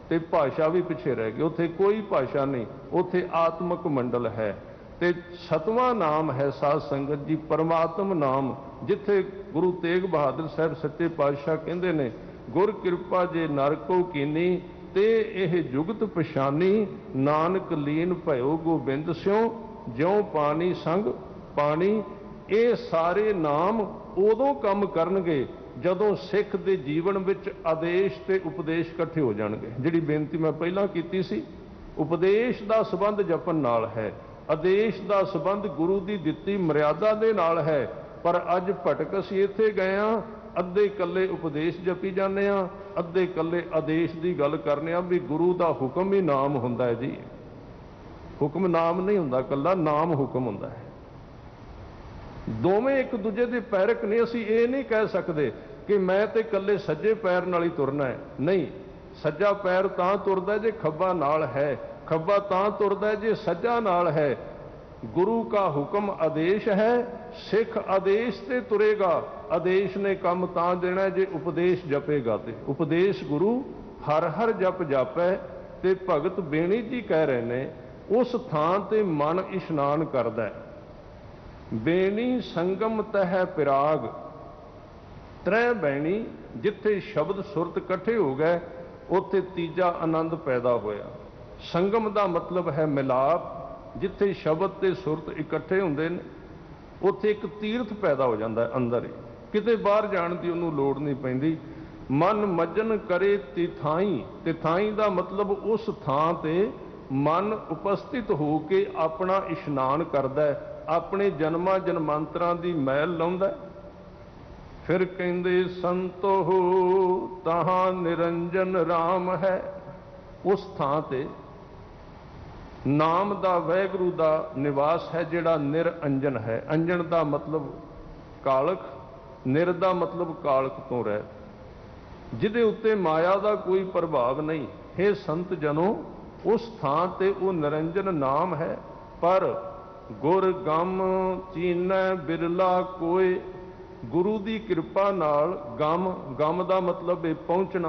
ਤੇ ਭਾਸ਼ਾ ਵੀ ਪਿੱਛੇ ਰਹਿ ਗਈ। ਉੱਥੇ ਕੋਈ ਭਾਸ਼ਾ ਨਹੀਂ, ਉੱਥੇ ਆਤਮਕ ਮੰਡਲ ਹੈ। ਤੇ 7ਵਾਂ ਨਾਮ ਹੈ ਸਾਧ ਸੰਗਤ ਜੀ, ਪਰਮਾਤਮ ਨਾਮ, ਜਿੱਥੇ ਗੁਰੂ ਤੇਗ ਬਹਾਦਰ ਸਾਹਿਬ ਸੱਚੇ ਪਾਤਸ਼ਾਹ ਕਹਿੰਦੇ ਨੇ, ਗੁਰ ਕਿਰਪਾ ਜੇ ਨਰ ਕੋ ਕੀਨੀ ਤੇ ਇਹ ਜੁਗਤ ਪਛਾਨੀ, ਨਾਨਕ ਲੀਨ ਭਇਓ ਗੋਬਿੰਦ ਸਿਉ ਜਿਉ ਪਾਣੀ ਸੰਗ ਪਾਣੀ। ਇਹ ਸਾਰੇ ਨਾਮ ਉਦੋਂ ਕੰਮ ਕਰਨਗੇ ਜਦੋਂ ਸਿੱਖ ਦੇ ਜੀਵਨ ਵਿੱਚ ਆਦੇਸ਼ ਤੇ ਉਪਦੇਸ਼ ਇਕੱਠੇ ਹੋ ਜਾਣਗੇ। ਜਿਹੜੀ ਬੇਨਤੀ ਮੈਂ ਪਹਿਲਾਂ ਕੀਤੀ ਸੀ, ਉਪਦੇਸ਼ ਦਾ ਸੰਬੰਧ ਜਪਣ ਨਾਲ ਹੈ, ਆਦੇਸ਼ ਦਾ ਸੰਬੰਧ ਗੁਰੂ ਦੀ ਦਿੱਤੀ ਮਰਿਆਦਾ ਦੇ ਨਾਲ ਹੈ। ਪਰ ਅੱਜ ਭਟਕ ਅਸੀਂ ਇੱਥੇ ਗਏ ਹਾਂ, ਅੱਧੇ ਇਕੱਲੇ ਉਪਦੇਸ਼ ਜਪੀ ਜਾਂਦੇ ਹਾਂ, ਅੱਧੇ ਇਕੱਲੇ ਆਦੇਸ਼ ਦੀ ਗੱਲ ਕਰਨੇ ਆ ਵੀ ਗੁਰੂ ਦਾ ਹੁਕਮ ਹੀ ਨਾਮ ਹੁੰਦਾ ਹੈ। ਜੀ ਹੁਕਮ ਨਾਮ ਨਹੀਂ ਹੁੰਦਾ, ਇਕੱਲਾ ਨਾਮ ਹੁਕਮ ਹੁੰਦਾ ਹੈ। ਦੋਵੇਂ ਇੱਕ ਦੂਜੇ ਦੇ ਪੈਰਕ ਨੇ। ਅਸੀਂ ਇਹ ਨਹੀਂ ਕਹਿ ਸਕਦੇ ਕਿ ਮੈਂ ਤੇ ਇਕੱਲੇ ਸੱਜੇ ਪੈਰ ਨਾਲ ਹੀ ਤੁਰਨਾ ਹੈ। ਨਹੀਂ, ਸੱਜਾ ਪੈਰ ਤਾਂ ਤੁਰਦਾ ਜੇ ਖੱਬਾ ਨਾਲ ਹੈ, ਖੱਬਾ ਤਾਂ ਤੁਰਦਾ ਜੇ ਸੱਜਾ ਨਾਲ ਹੈ। ਗੁਰੂ ਕਾ ਹੁਕਮ ਆਦੇਸ਼ ਹੈ, ਸਿੱਖ ਆਦੇਸ਼ ਤੇ ਤੁਰੇਗਾ। ਆਦੇਸ਼ ਨੇ ਕੰਮ ਤਾਂ ਦੇਣਾ ਜੇ ਉਪਦੇਸ਼ ਜਪੇਗਾ। ਤੇ ਉਪਦੇਸ਼ ਗੁਰੂ हर हर जप जापै ते भगत बेणी जी कह रहे ने उस थां ते मन इशनान करदा है। बेणी संगम तह पिराग, त्रै बैणी जिथे शब्द सुरत इकट्ठे हो गए उत्थे तीजा आनंद पैदा होया। संगम का मतलब है मिलाप, जिथे शब्द ते सुरत इकट्ठे होंदे ने उत्थे एक तीर्थ पैदा हो जाता है अंदर ही, किते बाहर जाण दी उन्होंने लोड़ नहीं पैंदी। मन मजन करे तिथाई, तिथाई का मतलब उस थां ते मन उपस्थित हो के अपना इशनान करदा है, अपने जन्मां जन्मांतरां दी मैल लाउंदा है। फिर कहंदे संतो हो तहां निरंजन राम है, उस थां ते नाम दा वैगुरु दा निवास है जिहड़ा निरंजन है। अंजन का मतलब कालख, निर दा मतलब कालख तो रहित, जिहदे उत्ते माया का कोई प्रभाव नहीं। हे संत जनों, उस थां ते वो निरंजन नाम है। पर गुर गम चीनै बिरला कोय, गुरु की कृपा नाल गम, गम का मतलब है पहुँचना,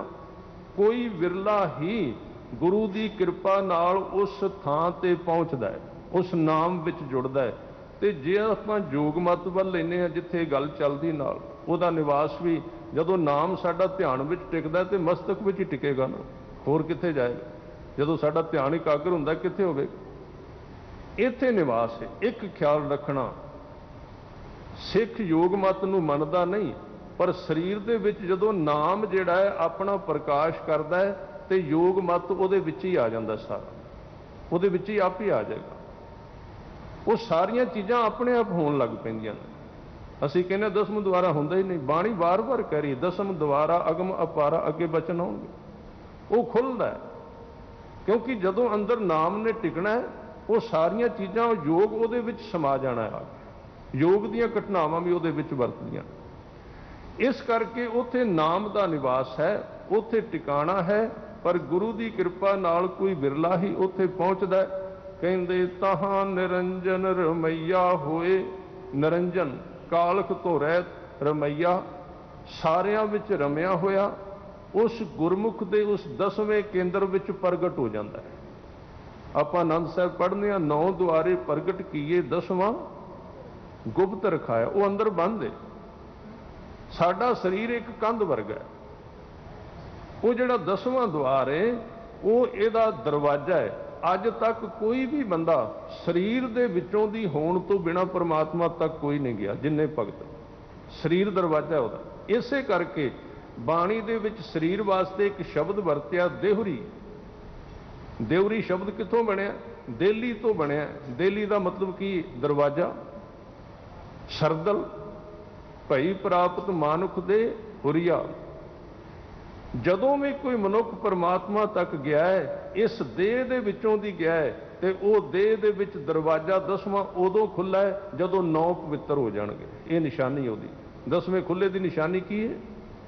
कोई विरला ही गुरु की कृपा नाल उस थां ते पहुँचदा है, उस नाम विच जुड़दा है। तो जे आपां जोग मत वल लैने आ जिथे गल चलदी नाल उहदा निवास भी जदों नाम साडा ध्यान विच टिकदा ते मस्तक विच ही टिकेगा ना, होर किथे जाएगा। जदों साडा ध्यान एकाग्र हुंदा किथे होवेगा, इत्थे निवास है। एक ख्याल रखना, सिख योग मत नूं मनदा नहीं, पर शरीर दे विच जदों नाम जिहड़ा है अपना प्रकाश करदा है ते योग मत उहदे विच ही आ जांदा, सारा उहदे विच ही आप ही आ जाएगा। वो सारियां चीज़ां अपने आप होण लग पैंदियां ने। असीं कहने दसम द्वारा हुंदा ही नहीं, बाणी बार बार कह रही दसम द्वारा अगम अपारा, अगे बचन आउणगे, वो खुलदा है। क्योंकि जदों अंदर नाम ने टिकना है वो सारियां चीज़ां योग उहदे विच समा जाना है, योग दीयां घटनावां भी उहदे विच वरतदियां। इस करके उत्थे नाम का निवास है, उत्थे टिकाणा है। पर गुरु की कृपा नाल कोई बिरला ही उत्थे पहुँचदा है। कहंदे तहां निरंजन रमैया होए, निरंजन कालख तो रहत, रमैया सारियां विच रमिया होया, उस गुरमुख दे उस 10वें केंद्र विच प्रगट हो जाता है। आपां आनंद साहिब पढ़ने आ, 9 द्वारे प्रगट कीए 10वां गुप्त रखाया, वो अंदर बंद है। साडा शरीर एक कंध वर्गा है, वो जिहड़ा 10वां द्वार है वो इहदा दरवाजा है। अज तक कोई भी बंदा शरीर दे विचों दी होण तो बिना परमात्मा तक कोई नहीं गया, जिन्ने भगत। शरीर दरवाजा है उहदा। इसे करके बाणी दे विच शरीर वास्ते एक शब्द वरत्या देहुरी। देवरी शब्द कित्थों बनिया? देली तो बनिया। देली का मतलब की? दरवाजा। सरदल भई प्राप्त मानुख दे हुरिया। जदों भी कोई मनुख परमात्मा तक गया है, इस देह दे विचों दी गया है, तो वो देह दे विच दरवाजा 10वां उदों खुला है जदों 9 पवित्र हो जाणगे। ये निशानी उहदी 10वें खुले की निशानी की है?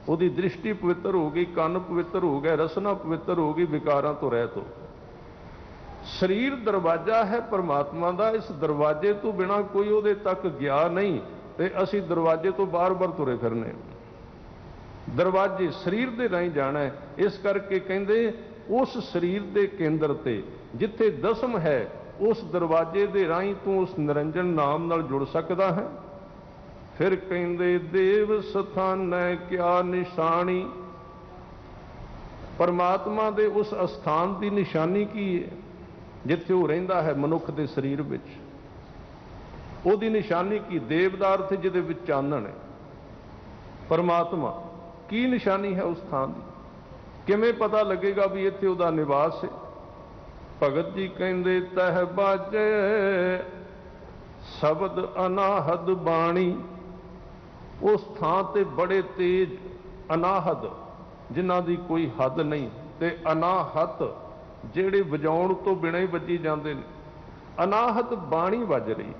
उहदी दृष्टि पवित्र हो गई, कन पवित्र हो गए, रसना पवित्र हो गई, विकारां तो रहत हो। शरीर दरवाजा है परमात्मा का। इस दरवाजे तो बिना कोई उहदे तक गया नहीं, तो असीं दरवाजे तो बार बार तुरे फिरने। दरवाजे शरीर दे राही जाना है। इस करके कहंदे उस शरीर दे केंद्र ते जिथे 10म है, उस दरवाजे दे राही तू उस निरंजन नाम नाल जुड़ सकदा है। फिर कहंदे देव स्थान क्या निशानी, परमात्मा दे उस अस्थान की निशानी की है जिथे वो रहिंदा है मनुख दे शरीर विच। उहदी निशानी की? देव दा अर्थ जिहदे विच चानण है। परमात्मा की निशानी है उस थां की? किवें पता लगेगा भी इत्थे उहदा निवास है? भगत जी कहंदे तह बाजे शब्द अनाहद बाणी, उस थां ते बड़े तेज अनाहद जिन्हां दी कोई हद नहीं, ते अनाहत जिहड़े वजाउण तो बिना ही वजी जाते हैं। अनाहत बाणी वज रही।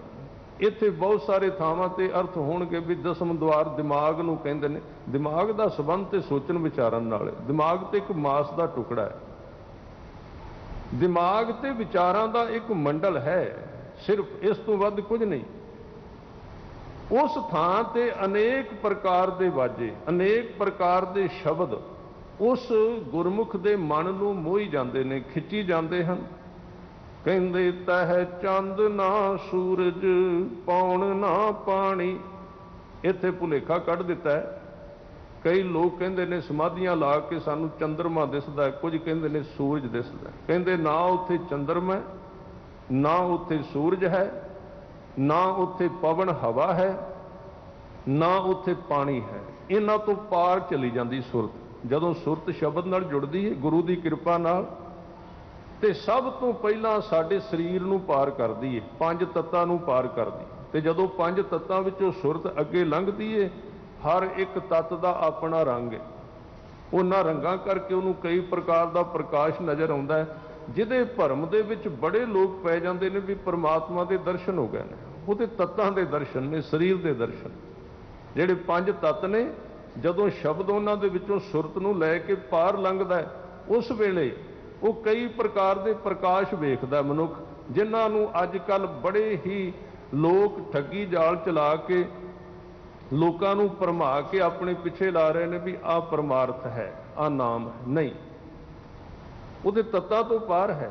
इत्थे बहुत सारे थावां ते अर्थ होणगे भी 10म द्वार दिमाग नूं कहंदे ने। दिमाग दा संबंध ते सोचण विचारन नाल है। दिमाग ते एक मास दा टुकड़ा है। दिमाग ते विचारां दा एक मंडल है, सिर्फ इस तो वध कुछ नहीं। उस थां ते अनेक प्रकार दे वाजे, अनेक प्रकार दे शब्द उस गुरमुख दे मन नूं मोही जाते ने, खिंची जाते हैं। कहंदे तह चंद ना सूरज पौण ना पानी। इत्थे भुलेखा कढ़ दिता है। कई लोग कहते ने समाधियां ला के सानू चंद्रमा दिसदा है, कुछ कहते ने सूरज दिसदा है। कहते ना उत्थे चंद्रमा है, ना उत्थे सूरज है, ना उत्थे पवन हवा है, ना उत्थे पानी है। इन्हां तो पार चली जाती सुरत। जदों सुरत शब्द नाल जुड़दी है गुरु की कृपा नाल, ते सब तो पहला साडे शरीर नूं पार करदी है, पंज तत्तां नूं पार करदी। ते जदों पंज तत्तां विचों सुरत अगे लंघदी है, हर एक तत्त दा अपना रंग है। उन्हां रंगां करके उहनूं कई प्रकार दा प्रकाश नज़र आउंदा है, जिहदे भरम दे विच बड़े लोग पै जांदे ने भी परमात्मा दे दर्शन हो गए ने। उहदे तत्तां दे दर्शन ने, शरीर दे दर्शन। जिहड़े पंज तत्त ने, जदों शब्द उन्हां दे विचों सुरत नूं लै के पार लंघदा है, उस वेले वो कई प्रकार के प्रकाश वेखदा मनुख, जिन्हां नूं अजकल बड़े ही लोग ठगी जाल चला के लोकां नूं भरमा के अपने पिछे ला रहे हैं भी आ परमार्थ है, आ नाम है। नहीं, उहदे तत्तां तो पार है।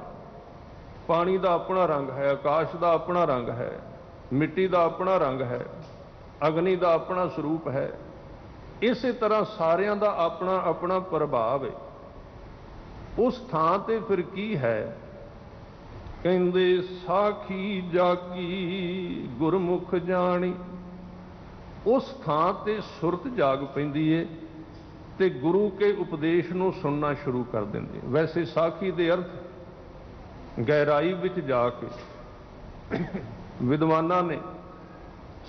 पानी का अपना रंग है, आकाश का अपना रंग है, मिट्टी का अपना रंग है, अग्नि का अपना स्वरूप है। इस तरह सारियां दा अपना अपना प्रभाव है। उस थां ते फिर की है? कहंदे साखी जागी गुरमुख जानी। उस थां ते सुरत जाग पैंदी है ते गुरु के उपदेश नूं सुनना शुरू कर देंदे। वैसे साखी दे अर्थ गहराई विच जाके विद्वानां ने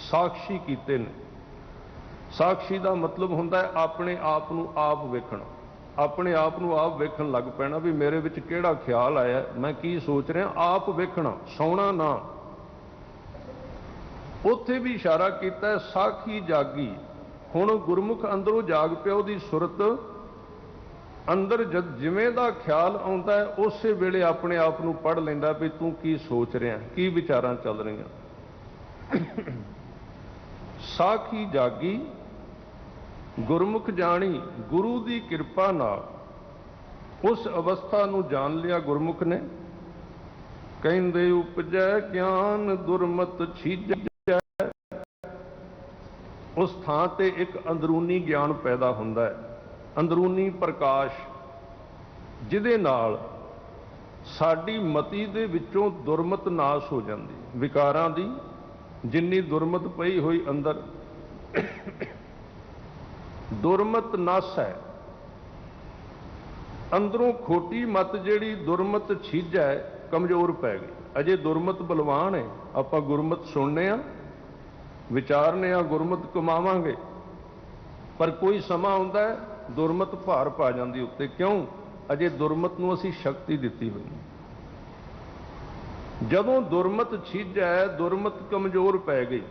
साक्षी कीते ने। साक्षी का मतलब हुंदा है अपने आप नूं आप वेखना, अपने आप नूं आप वेखण लग पैना भी मेरे विच किहड़ा ख्याल आया, मैं की सोच रहा, आप वेखना, सौना ना। उत्थे भी इशारा किया साखी जागी। हुण गुरमुख अंदरों जाग पिया, उहदी सुरत अंदर जद जिवें दा ख्याल आउंदा है उस वेले अपने आप नूं पढ़ लैंदा भी तू की सोच रहा, की विचारां चल रहीआं। साखी जागी गुरमुख जानी। गुरु की कृपा नाल उस अवस्था नूं जान लिया गुरमुख ने। कहंदे उपजै ज्ञान दुरमत छीजै। उस थां ते एक अंदरूनी ज्ञान पैदा हुंदा है, अंदरूनी प्रकाश, जिहदे नाल साडी मति दे विचों दुरमत नाश हो जाती। विकारां दी जिन्नी दुरमत पई हुई अंदर, दुरमत नस है। अंदरों खोटी मत जिहड़ी दुरमत छीजै कमजोर पै गई। अजे दुरमत बलवान है, आपां गुरमत सुनने आ, विचारने आ, गुरमत कमावांगे, पर कोई समा आउंदा है दुरमत भार पा जांदी उत्ते। क्यों? अजे दुरमत नूं असीं शक्ति दित्ती होई। जदों दुरमत छीजै, दुरमत कमजोर पै गई,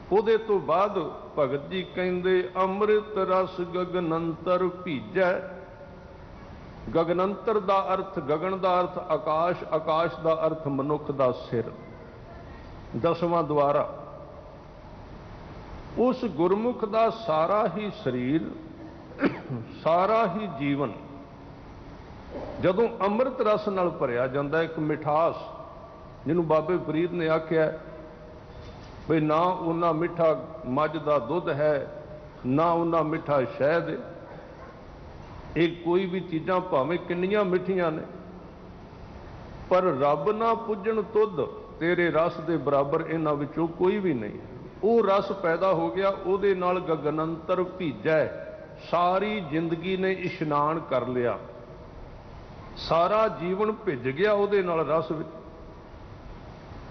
उहदे तो बाद भगत जी कहंदे अमृत रस गगनंतर भीजै। गगनंतर दा अर्थ, गगन दा अर्थ आकाश, आकाश दा अर्थ मनुख दा सिर, 10वां द्वारा। उस गुरमुख दा सारा ही शरीर, सारा ही जीवन जदों अमृत रस नाल भरिया जांदा, एक मिठास, जिन्हों बाबे फरीद ने आख्या भी ना उन्ना मिठा मझ दा दुध है, ना उन्ना मिठा शहद। एक कोई भी चीज़ां भावें किन्नियां मिठियां ने, पर रब ना पुजन तुध तेरे रस दे बराबर इन्हां विचों कोई भी नहीं। वो रस पैदा हो गया, उहदे नाल गगनंतर भीजै। सारी जिंदगी ने इशनान कर लिया, सारा जीवन भिज गया उहदे नाल रस विच।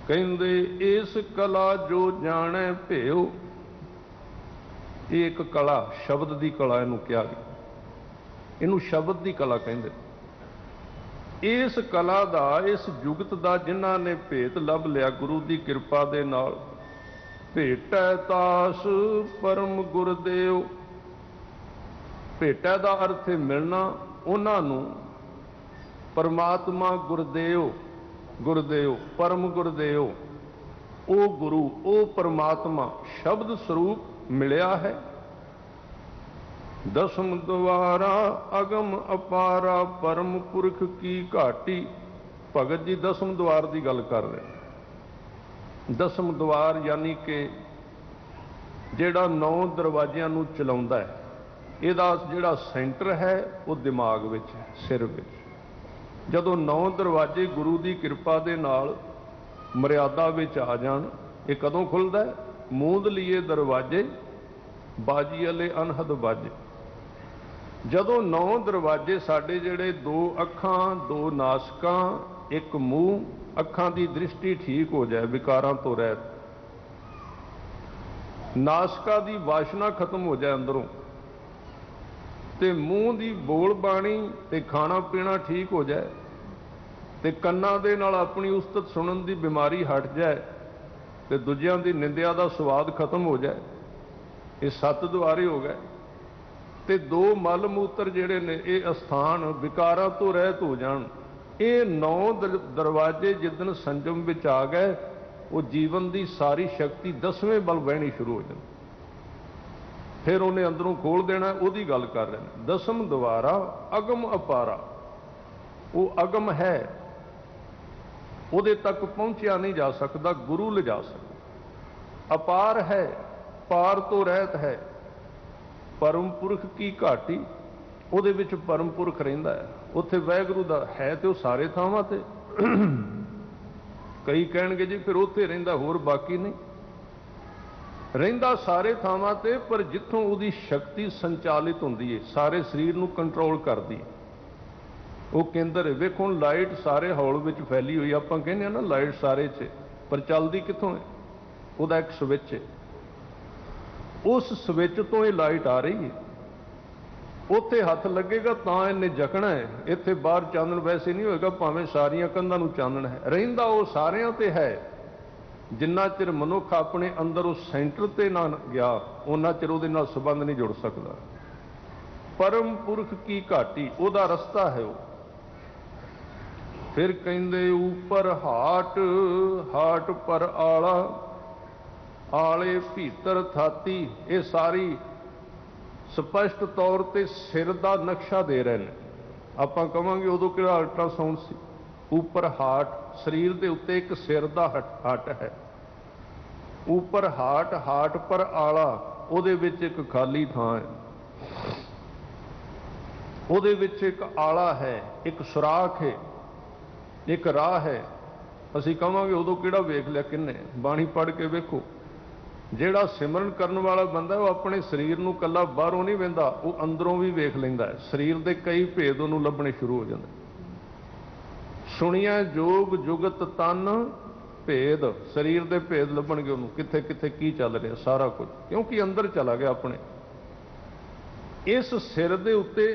कहंदे इस कला जो जाने भेओ। एक कला, शब्द की कला इनू कहा गया, इनू शब्द की कला कहंदे। इस कला दा, इस जुगत दा जिन्हां ने भेत लभ लिया गुरु की कृपा दे नाल, भेटै तास परम गुरदेव। भेटै दा अर्थ है मिलना, उन्हां नूं परमात्मा गुरदेव, गुरदेव परम गुरदेव, ओ गुरु, ओ परमात्मा शब्द स्वरूप मिलिया है। दसम द्वारा अगम अपारा परम पुरख की घाटी। भगत जी दसम द्वार की गल कर रहे। दसम द्वार यानी कि जिहड़ा 9 दरवाजियां नूं चलाउंदा है, इहदा जिहड़ा सेंटर है वो दिमाग विच है, सिर विच। जदों 9 दरवाजे गुरु की कृपा दे नाल मर्यादा विच आ जाण, ये कदों खुलदा है? मूंद लिए दरवाजे बाजी वाले अनहद बाजे। जदों 9 दरवाजे साडे जिहड़े 2 अखां 2 नासकां 1 मूँह, अखां की दृष्टि ठीक हो जाए विकारां तो रहत, नासका की वासना खत्म हो जाए अंदरों, ते मूँह की बोल बाणी ते खाना पीना ठीक हो जाए, ते कन्नां दे नाल अपनी उस्तत सुनन की बीमारी हट जाए, ते दूजियां की निंदिया का स्वाद खत्म हो जाए, ये 7 द्वारे हो गए। ते 2 मल मूत्र जिहड़े ने ये अस्थान विकारां तो रहत हो जाण। ये 9 दरवाजे जिदन संजम विच आ गए, वो जीवन की सारी शक्ति 10वें बल बहनी शुरू हो जाती, फिर उन्हें अंदरों खोल देना। उहदी गल कर रहे हैं। दसम द्वारा अगम अपारा, वो अगम है, उहदे तक पहुंचा नहीं जा सकता, गुरु ले जा सकता। अपार है, पार तो रहत है, परम पुरख की घाटी, उहदे विच परम पुरख रहिंदा है। उत्थे वाहिगुरू दा है तो सारे थावां ते कई कहणगे जी फिर उत्थे रहिंदा, होर बाकी नहीं रहिंदा, सारे थावां ते, पर जिथों उहदी शक्ति संचालित हुंदी है, सारे शरीर नूं कंट्रोल करदी, वो केंद्र है। वेखो हुण लाइट सारे हॉल विच फैली हुई, आपां कहने आ ना लाइट सारे च, पर चलदी कित्थों है? उहदा एक स्विच है, उस स्विच तो ये लाइट आ रही है। उत्थे हथ लगेगा तां इन्हें जकना है, इत्थे बाहर चानण वैसे नहीं होएगा, भावें सारियां कंधां नूं चानण है। रहिंदा वो सारियां ते है, जिन्ना चिर मनुख अपने अंदर उस सेंटर ते ना गया, उन्ना चिर उहदे नाल संबंध नहीं जुड़ सकता। परम पुरख की घाटी, उहदा रस्ता है वो। फिर कहंदे ऊपर हाट, हाट पर आला, आले भीतर थाती। ये सारी स्पष्ट तौर पर सिर का नक्शा दे रहे हैं। आपां कहांगे उदों किहड़ा अल्ट्रासाउंड सी। ऊपर हाट, शरीर के उत्ते एक सिर का हट है। ऊपर हाट, हाट पर आला, उहदे विच एक खाली थां है, उहदे विच एक आला है, एक सुराख है, एक राह है। असीं कहांगे उदों किहड़ा वेख लिया किन्ने? बाणी पढ़ के वेखो। जिहड़ा सिमरन करने वाला बंदा वो अपने शरीर नूं कल्ला बाहरों नहीं वेंदा, वो अंदरों भी वेख लैंदा है। शरीर के कई भेद उहनूं लभणे शुरू हो जांदे। सुनिया जोग जुगत तन भेद, शरीर के भेद लभणगे उहनूं, कित्थे कित्थे की चल रहा सारा कुछ, क्योंकि अंदर चला गया अपने। इस सिर दे उत्ते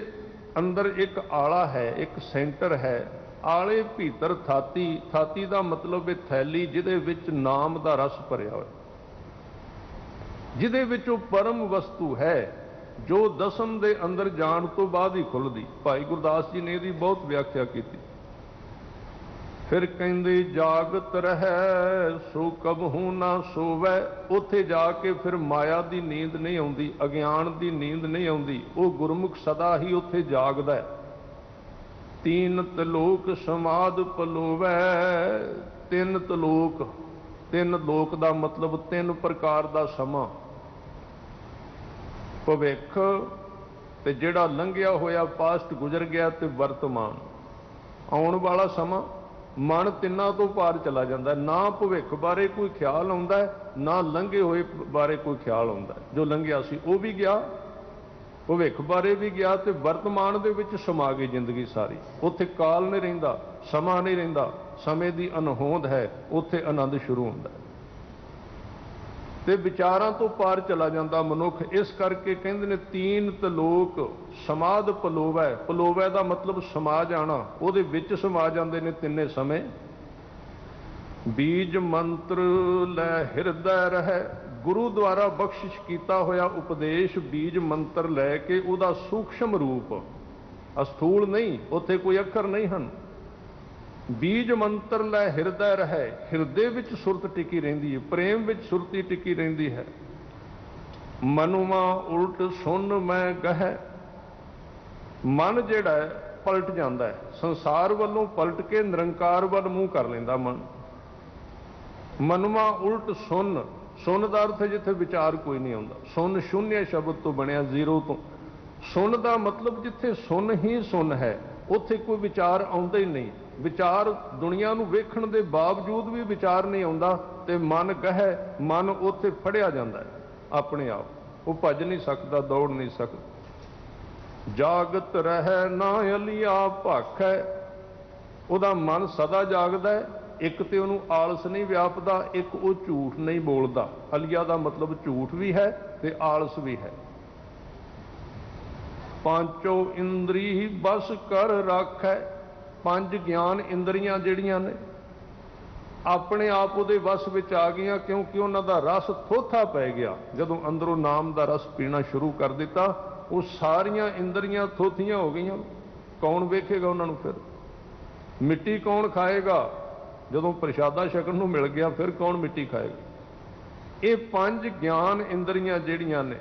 अंदर एक आला है, एक सेंटर है। आले भीतर थाती, थाती का मतलब है थैली, जिहदे विच नाम का रस भरिया होया, जिहदे विच वो परम वस्तु है, जो दसम दे अंदर जाण तो बाद ही खुलदी। भाई गुरदास जी ने इसकी बहुत व्याख्या की। फिर कहंदे जागत रहे सो कबहू ना सोवै। उत्थे जाके फिर माया की नींद नहीं आउंदी, अज्ञान की नींद नहीं आउंदी। वो गुरमुख सदा ही उत्थे जागदा है। तीन तलोक समाद पलोवै। 3 तलोक, 3 लोक का मतलब 3 प्रकार का समा, भविख ते जिहड़ा लंघिया होया पास्ट गुजर गया, ते वर्तमान आउण वाला समा। मन तिन्ना तो पार चला जाता है, ना भविख बारे कोई ख्याल आउंदा है, ना लंघे हुए बारे कोई ख्याल आउंदा है। जो लंघिया सी वो भी गया, भविख बारे भी गया, तो वर्तमान दे विच समा गई जिंदगी सारी। उत्थे काल नहीं रहिंदा, समा नहीं रहिंदा, समय की अनहोंद है, उत्थे आनंद शुरू होंदा है, ते विचारां तो पार चला जाता मनुख। इस करके कहंदे ने 3 तलोक समाद पलोवै। पलोवै का मतलब समा जाना, उहदे विच समा जांदे ने तिन्ने समय। बीज मंत्र लै हिरदै रहे। गुरु द्वारा बख्शिश किया होया उपदेश बीज मंत्र लैके उहदा सूक्ष्म रूप, अस्थूल नहीं, उत्थे कोई अखर नहीं हैं। बीज मंत्र लै हिरदै रहे। हिरदे विच सुरत टिकी रहिंदी है, प्रेम विच सुरती टिकी रहिंदी है। मनुमा उल्ट सुन मैं गह। मन जिहड़ा है पलट जाता है, संसार वालों पलट के निरंकार वाल मूँह कर लेंदा मन। मनुमा उल्ट सुन, सुन का अर्थ है जिथे विचार कोई नहीं आता। सुन शून्य शब्द तो बनया, जीरो तो। सुन का मतलब जिथे सुन ही सुन है उत्थे कोई विचार आउंदा ही नहीं। विचार दुनिया नूं वेखण दे बावजूद भी विचार नहीं आउंदा ते मन गह, मन उत्थे फड़िया जांदा है अपने आप, वो भज नहीं सकता, दौड़ नहीं सकता। जागत रह ना अलिया भख है, उहदा मन सदा जागदा है। एक तो उन्होंने आलस नहीं व्यापदा, एक वो झूठ नहीं बोलता। अलिया का मतलब झूठ भी है ते आलस भी है। पांचों इंद्री बस कर रख है, पांच ज्ञान इंद्रियां जिहड़ियां ने अपने आप उहदे वस विच आ गईयां, क्योंकि उन्हां दा रस थोथा पै गया। जदों अंदरों नाम का रस पीना शुरू कर दिता, वो सारियां इंद्रियां थोथियां हो गईयां। कौन वेखेगा उन्होंने? फिर मिट्टी कौन खाएगा? जदों प्रशादा छकण नूं मिल गया फिर कौन मिट्टी खाएगा? ये पांच ज्ञान इंद्रियां जिहड़ियां ने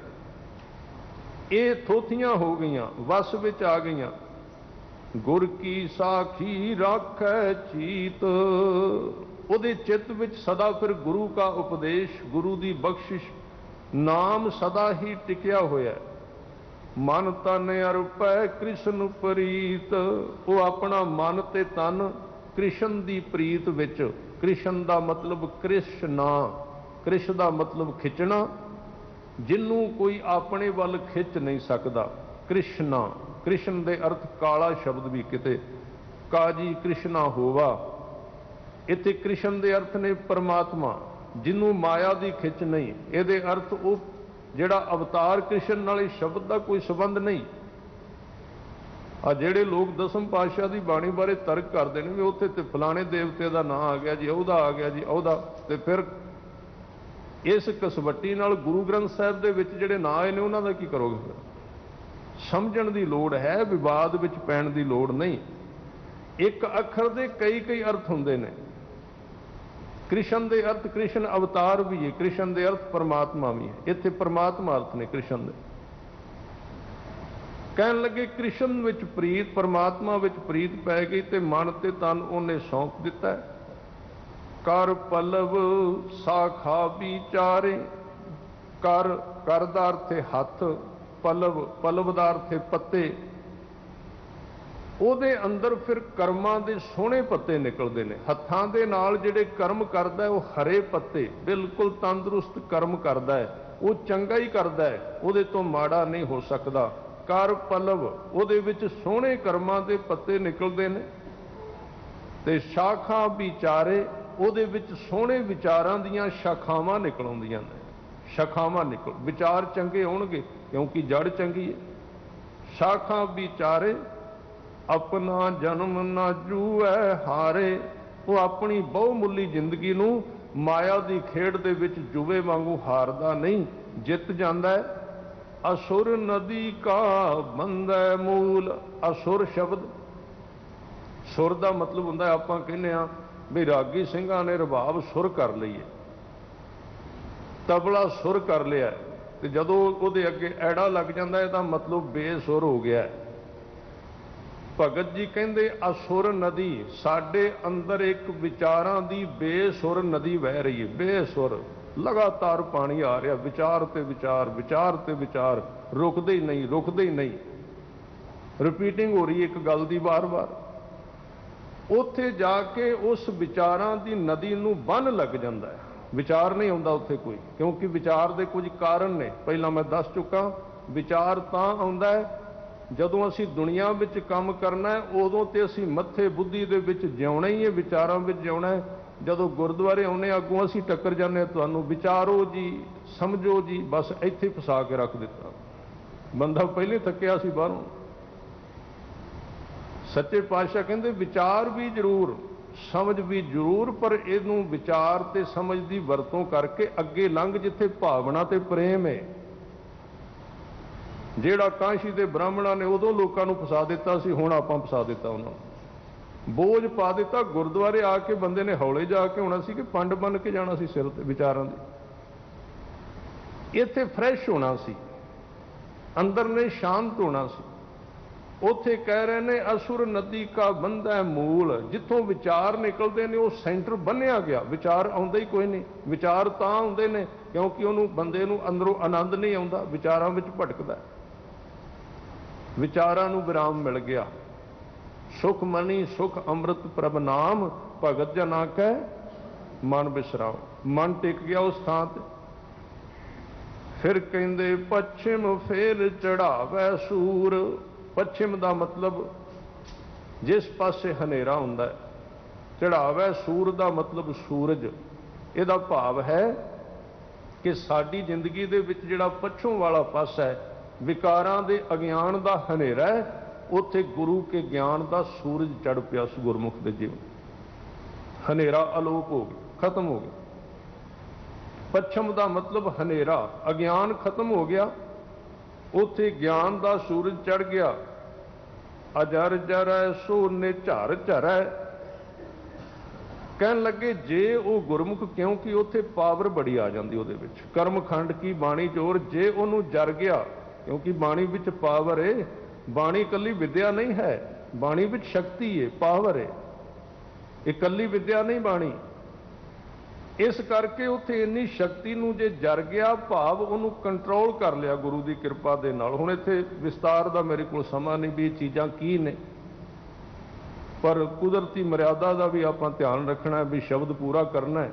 ये थोथियां हो गईयां, वस विच आ गईयां। गुर की साखी राखै चीत, उहदे चित्त विच सदा फिर गुरु का उपदेश, गुरु की बख्शिश, नाम सदा ही टिकिया होया। मन तन अर्पै कृष्ण प्रीत, वो अपना मन ते तन कृष्ण की प्रीत विच। कृष्ण का मतलब कृष्णा, कृष्ण का मतलब खिंचना, जिन्हों कोई अपने वल खिंच नहीं सकता। कृष्णा, कृष्ण के अर्थ काला शब्द भी किते काजी कृष्णा होवा, इत्थे कृष्ण के अर्थ ने परमात्मा, जिन्हों माया की खिंच नहीं। ये अर्थ वो जिहड़ा अवतार कृष्ण नाले शब्द का कोई संबंध नहीं। आ जिहड़े लोग दसम पातशाह की बाणी बारे तर्क करते हैं भी उत्थे ते फलाने देवते का नाम आ गया जी, उहदा आ गया जी, उहदा, ते फिर इस कसवट्टी नाल गुरु ग्रंथ साहिब दे विच जिहड़े नाम आए ने उन्हां दा की करोगे? फिर समझण दी लोड़ है, विवाद विच पैण दी लोड़ नहीं। एक अखर दे कई कई अर्थ हुंदे ने। कृष्ण दे अर्थ कृष्ण अवतार भी है, कृष्ण दे अर्थ परमात्मा भी है। इत्थे परमात्मा अर्थ ने कृष्ण दे। कहन लगे कृष्ण विच प्रीत, परमात्मा विच प्रीत पै गई ते मन ते तन उन्हें सौंप दिता है। कर पलव साखा विचारे, कर कर दा अर्थ है हथ, पलव पलव दा अर्थ है पत्ते। ਉਹਦੇ अंदर फिर कर्मां दे सोहणे पत्ते निकलते हैं। हत्थां दे नाल जिहड़े कर्म करदा है वो हरे पत्ते, बिल्कुल तंदुरुस्त कर्म करदा है, वो चंगा ही करदा है, ਉਹਦੇ ਤੋਂ माड़ा नहीं हो सकता। कर पलव, ਉਹਦੇ ਵਿੱਚ सोहणे कर्मां दे पत्ते निकलते हैं। ते शाखा विचारे, ਉਹਦੇ ਵਿੱਚ सोहणे विचारां दीयां शाखावां निकल आउंदियां ने। शाखावां निकल, विचार चंगे होणगे क्योंकि जड़ चंगी है। शाखा विचारे अपना जन्म ना जूए हारे, वो अपनी बहुमुली जिंदगी नूं माया की खेड दे विच जुए वांगू हारदा नहीं, जित जांदा है। असुर नदी का बंदै मूल, असुर शब्द सुर का मतलब हुंदा है, आपां कहने आ भी रागी ਸਿੰਘਾਂ ने रबाब सुर कर लईए, तबला सुर कर लिया, तो जदों ਉਹਦੇ ਅੱਗੇ ਐੜਾ लग जाता है तो मतलब बेसुर हो गया है। भगत जी कहते असुर नदी, साडे अंदर एक विचारां दी बेसुर नदी बह रही है। बेसुर लगातार पानी आ रहा, विचार ते विचार, विचार ते विचार, रुकते ही नहीं, रुकते ही नहीं, रिपीटिंग हो रही है एक गल दी बार बार। उत्थे जाके उस विचारां दी नदी नूं बन लग जाता है। विचार नहीं आउंदा उत्थे कोई, क्योंकि विचार दे कुछ कारण ने, पहला मैं दस चुका। विचार तां आउंदा है जदों असी दुनिया विच काम करना है, उदों ते असी मत्थे बुद्धि दे विच जिउणा ही है, विचारां विच जिउणा है। जदों गुरुद्वारे आउने अगों असी टक्कर जाने, तुहानूं विचारो जी, समझो जी, बस इत्थे फसा के रख दिता। बंदा पहले थक्किया सी बाहरों। सच्चे पातशाह कहंदे विचार भी जरूर, समझ भी जरूर, पर इहनूं विचार ते समझ दी वरतों करके अगे लंघ जिथे भावना ते प्रेम है। ਜਿਹੜਾ ਕਾਂਸ਼ੀ ਦੇ ਬ੍ਰਾਹਮਣਾਂ ਨੇ ਉਦੋਂ ਲੋਕਾਂ ਨੂੰ ਫਸਾ ਦਿੱਤਾ ਸੀ, ਹੁਣ ਆਪਾਂ ਫਸਾ ਦਿੱਤਾ ਉਹਨਾਂ ਨੂੰ, ਬੋਝ ਪਾ ਦਿੱਤਾ। ਗੁਰਦੁਆਰੇ ਆ ਕੇ ਬੰਦੇ ਨੇ ਹੌਲੇ ਜਾ ਕੇ ਹੋਣਾ ਸੀ ਕਿ ਪੰਡ ਬੰਨ ਕੇ ਜਾਣਾ ਸੀ ਸਿਰ ਤੇ ਵਿਚਾਰਾਂ ਦੀ। इत्थे फ्रैश होना सी, अंदर ने शांत होना सी। उत्थे कह रहे ने असुर नदी का बंधा मूल, जिथों विचार निकलते हैं वो सेंटर बनिया गया। विचार आउंदे ही कोई नहीं, विचार तां आउंदे ने क्योंकि उन्होंने बंदे नूं अंदरों आनंद नहीं आउंदा, विचारां विच भटकदा। विचारां नूं विराम मिल गया। सुख मनी सुख अमृत प्रभ नाम, भगत जना कै मन बिसराओ। मन टिक गया उस थां ते। फिर कहंदे पश्चिम फेर चढ़ावै सूर। पश्चिम का मतलब जिस पासे हनेरा हुंदा है, चढ़ावै सूर का मतलब सूरज। इहदा भाव है कि साडी जिंदगी दे विच जिहड़ा पछों वाला पासा है, विकारां दे अज्ञान का हनेरा है, उत्थे गुरु के ज्ञान का सूरज चढ़ पिया गुरमुख के जीवन। हनेरा अलोप हो गया, खत्म हो गया। पश्चिम का मतलब हनेरा, अज्ञान खत्म हो गया, उत्थे ज्ञान का सूरज चढ़ गया। अजर जरै सो निझर झरै। कहन लगे जे वो गुरमुख, क्योंकि उत्थे पावर बड़ी आ जाती उहदे विच, कर्मखंड की बाणी जोर, जे उहनूं जर गया, क्योंकि बाणी विच पावर है। बाणी कल्ली विद्या नहीं है, बाणी विच शक्ति है, पावर है, इकल्ली विद्या नहीं बाणी। इस करके उत्थे इन्नी शक्ति नूं जे जर गया, भाव उहनूं कंट्रोल कर लिया गुरु की कृपा दे नाल। हुण इत्थे विस्तार दा मेरे कोल समा नहीं भी चीज़ां की ने, पर कुदरती मर्यादा का भी आपां ध्यान रखना है, भी शब्द पूरा करना है।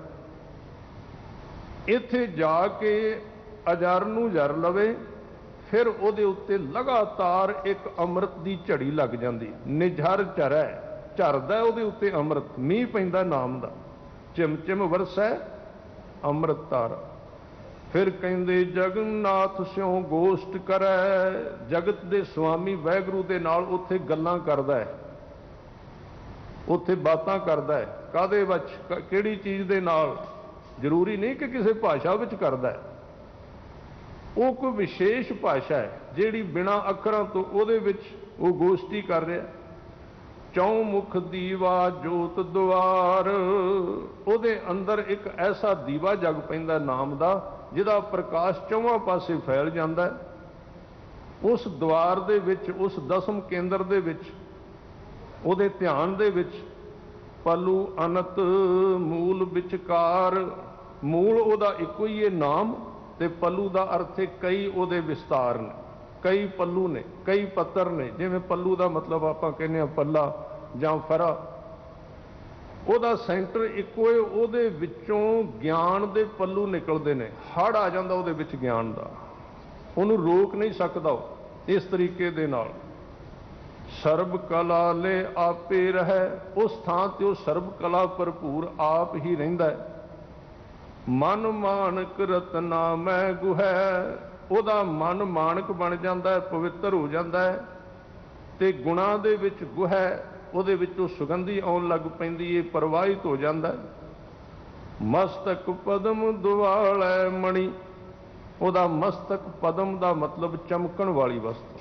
इत्थे जाके अजर नूं जर लवे, फिर उहदे उत्ते लगातार एक अमृत की झड़ी लग जाती। निझर झरै, झरदा उहदे उत्ते अमृत, मींह पैंदा नाम दा, चिम चिम वरसै अमृत धारा। फिर कहंदे जगन्नाथ स्यों गोष्ट करै। जगत दे स्वामी वैगुरू दे नाल उत्थे गल्लां करदा है, उत्थे बातां करदा है। कादे विच, किहड़ी चीज़ दे नाल? जरूरी नहीं कि किसी भाषा विच करदा है, वो कोई विशेष भाषा है जिहड़ी बिना अखरां तो उहदे विच वो गोष्ठी कर रहा। चौमुख दीवा जोत द्वार, उहदे अंदर एक ऐसा दीवा जग पैंदा नाम दा, जिहदा प्रकाश चौवां पासे फैल जाता है। उस द्वार दे विच, उस दसम केंद्र दे विच, उहदे ध्यान दे विच पलू अनत मूल विचकार। मूल उहदा इक्को ही है नाम, ते पलू का अर्थ है कई उहदे विस्तार ने, कई पल्लू ने, कई पत्तर ने। जिवें पल्लू का मतलब आपां कहने पल्ला जां फरा, उहदा सेंटर इक्को है। उहदे विचों ज्ञान दे पल्लू निकलते हैं, हड़ आ जाता उहदे विच ज्ञान का, उहनूं रोक नहीं सकता। इस तरीके दे नाल सर्ब कला ले आपे रहे, उस थां ते वो सर्ब कला भरपूर आप ही रहिंदा है। मन मानक रतना मैं गुहै, ਉਹਦਾ मन मानक बन जाता है, पवित्र हो जाता है। तो गुणा दे विच गुह है, ਉਹਦੇ ਵਿੱਚੋਂ सुगंधी आउण लग पैंदी है, प्रवाहित हो जाता है। मस्तक पदम दुआलै मणि, ਉਹਦਾ मस्तक पदम का मतलब चमकण वाली वस्तु।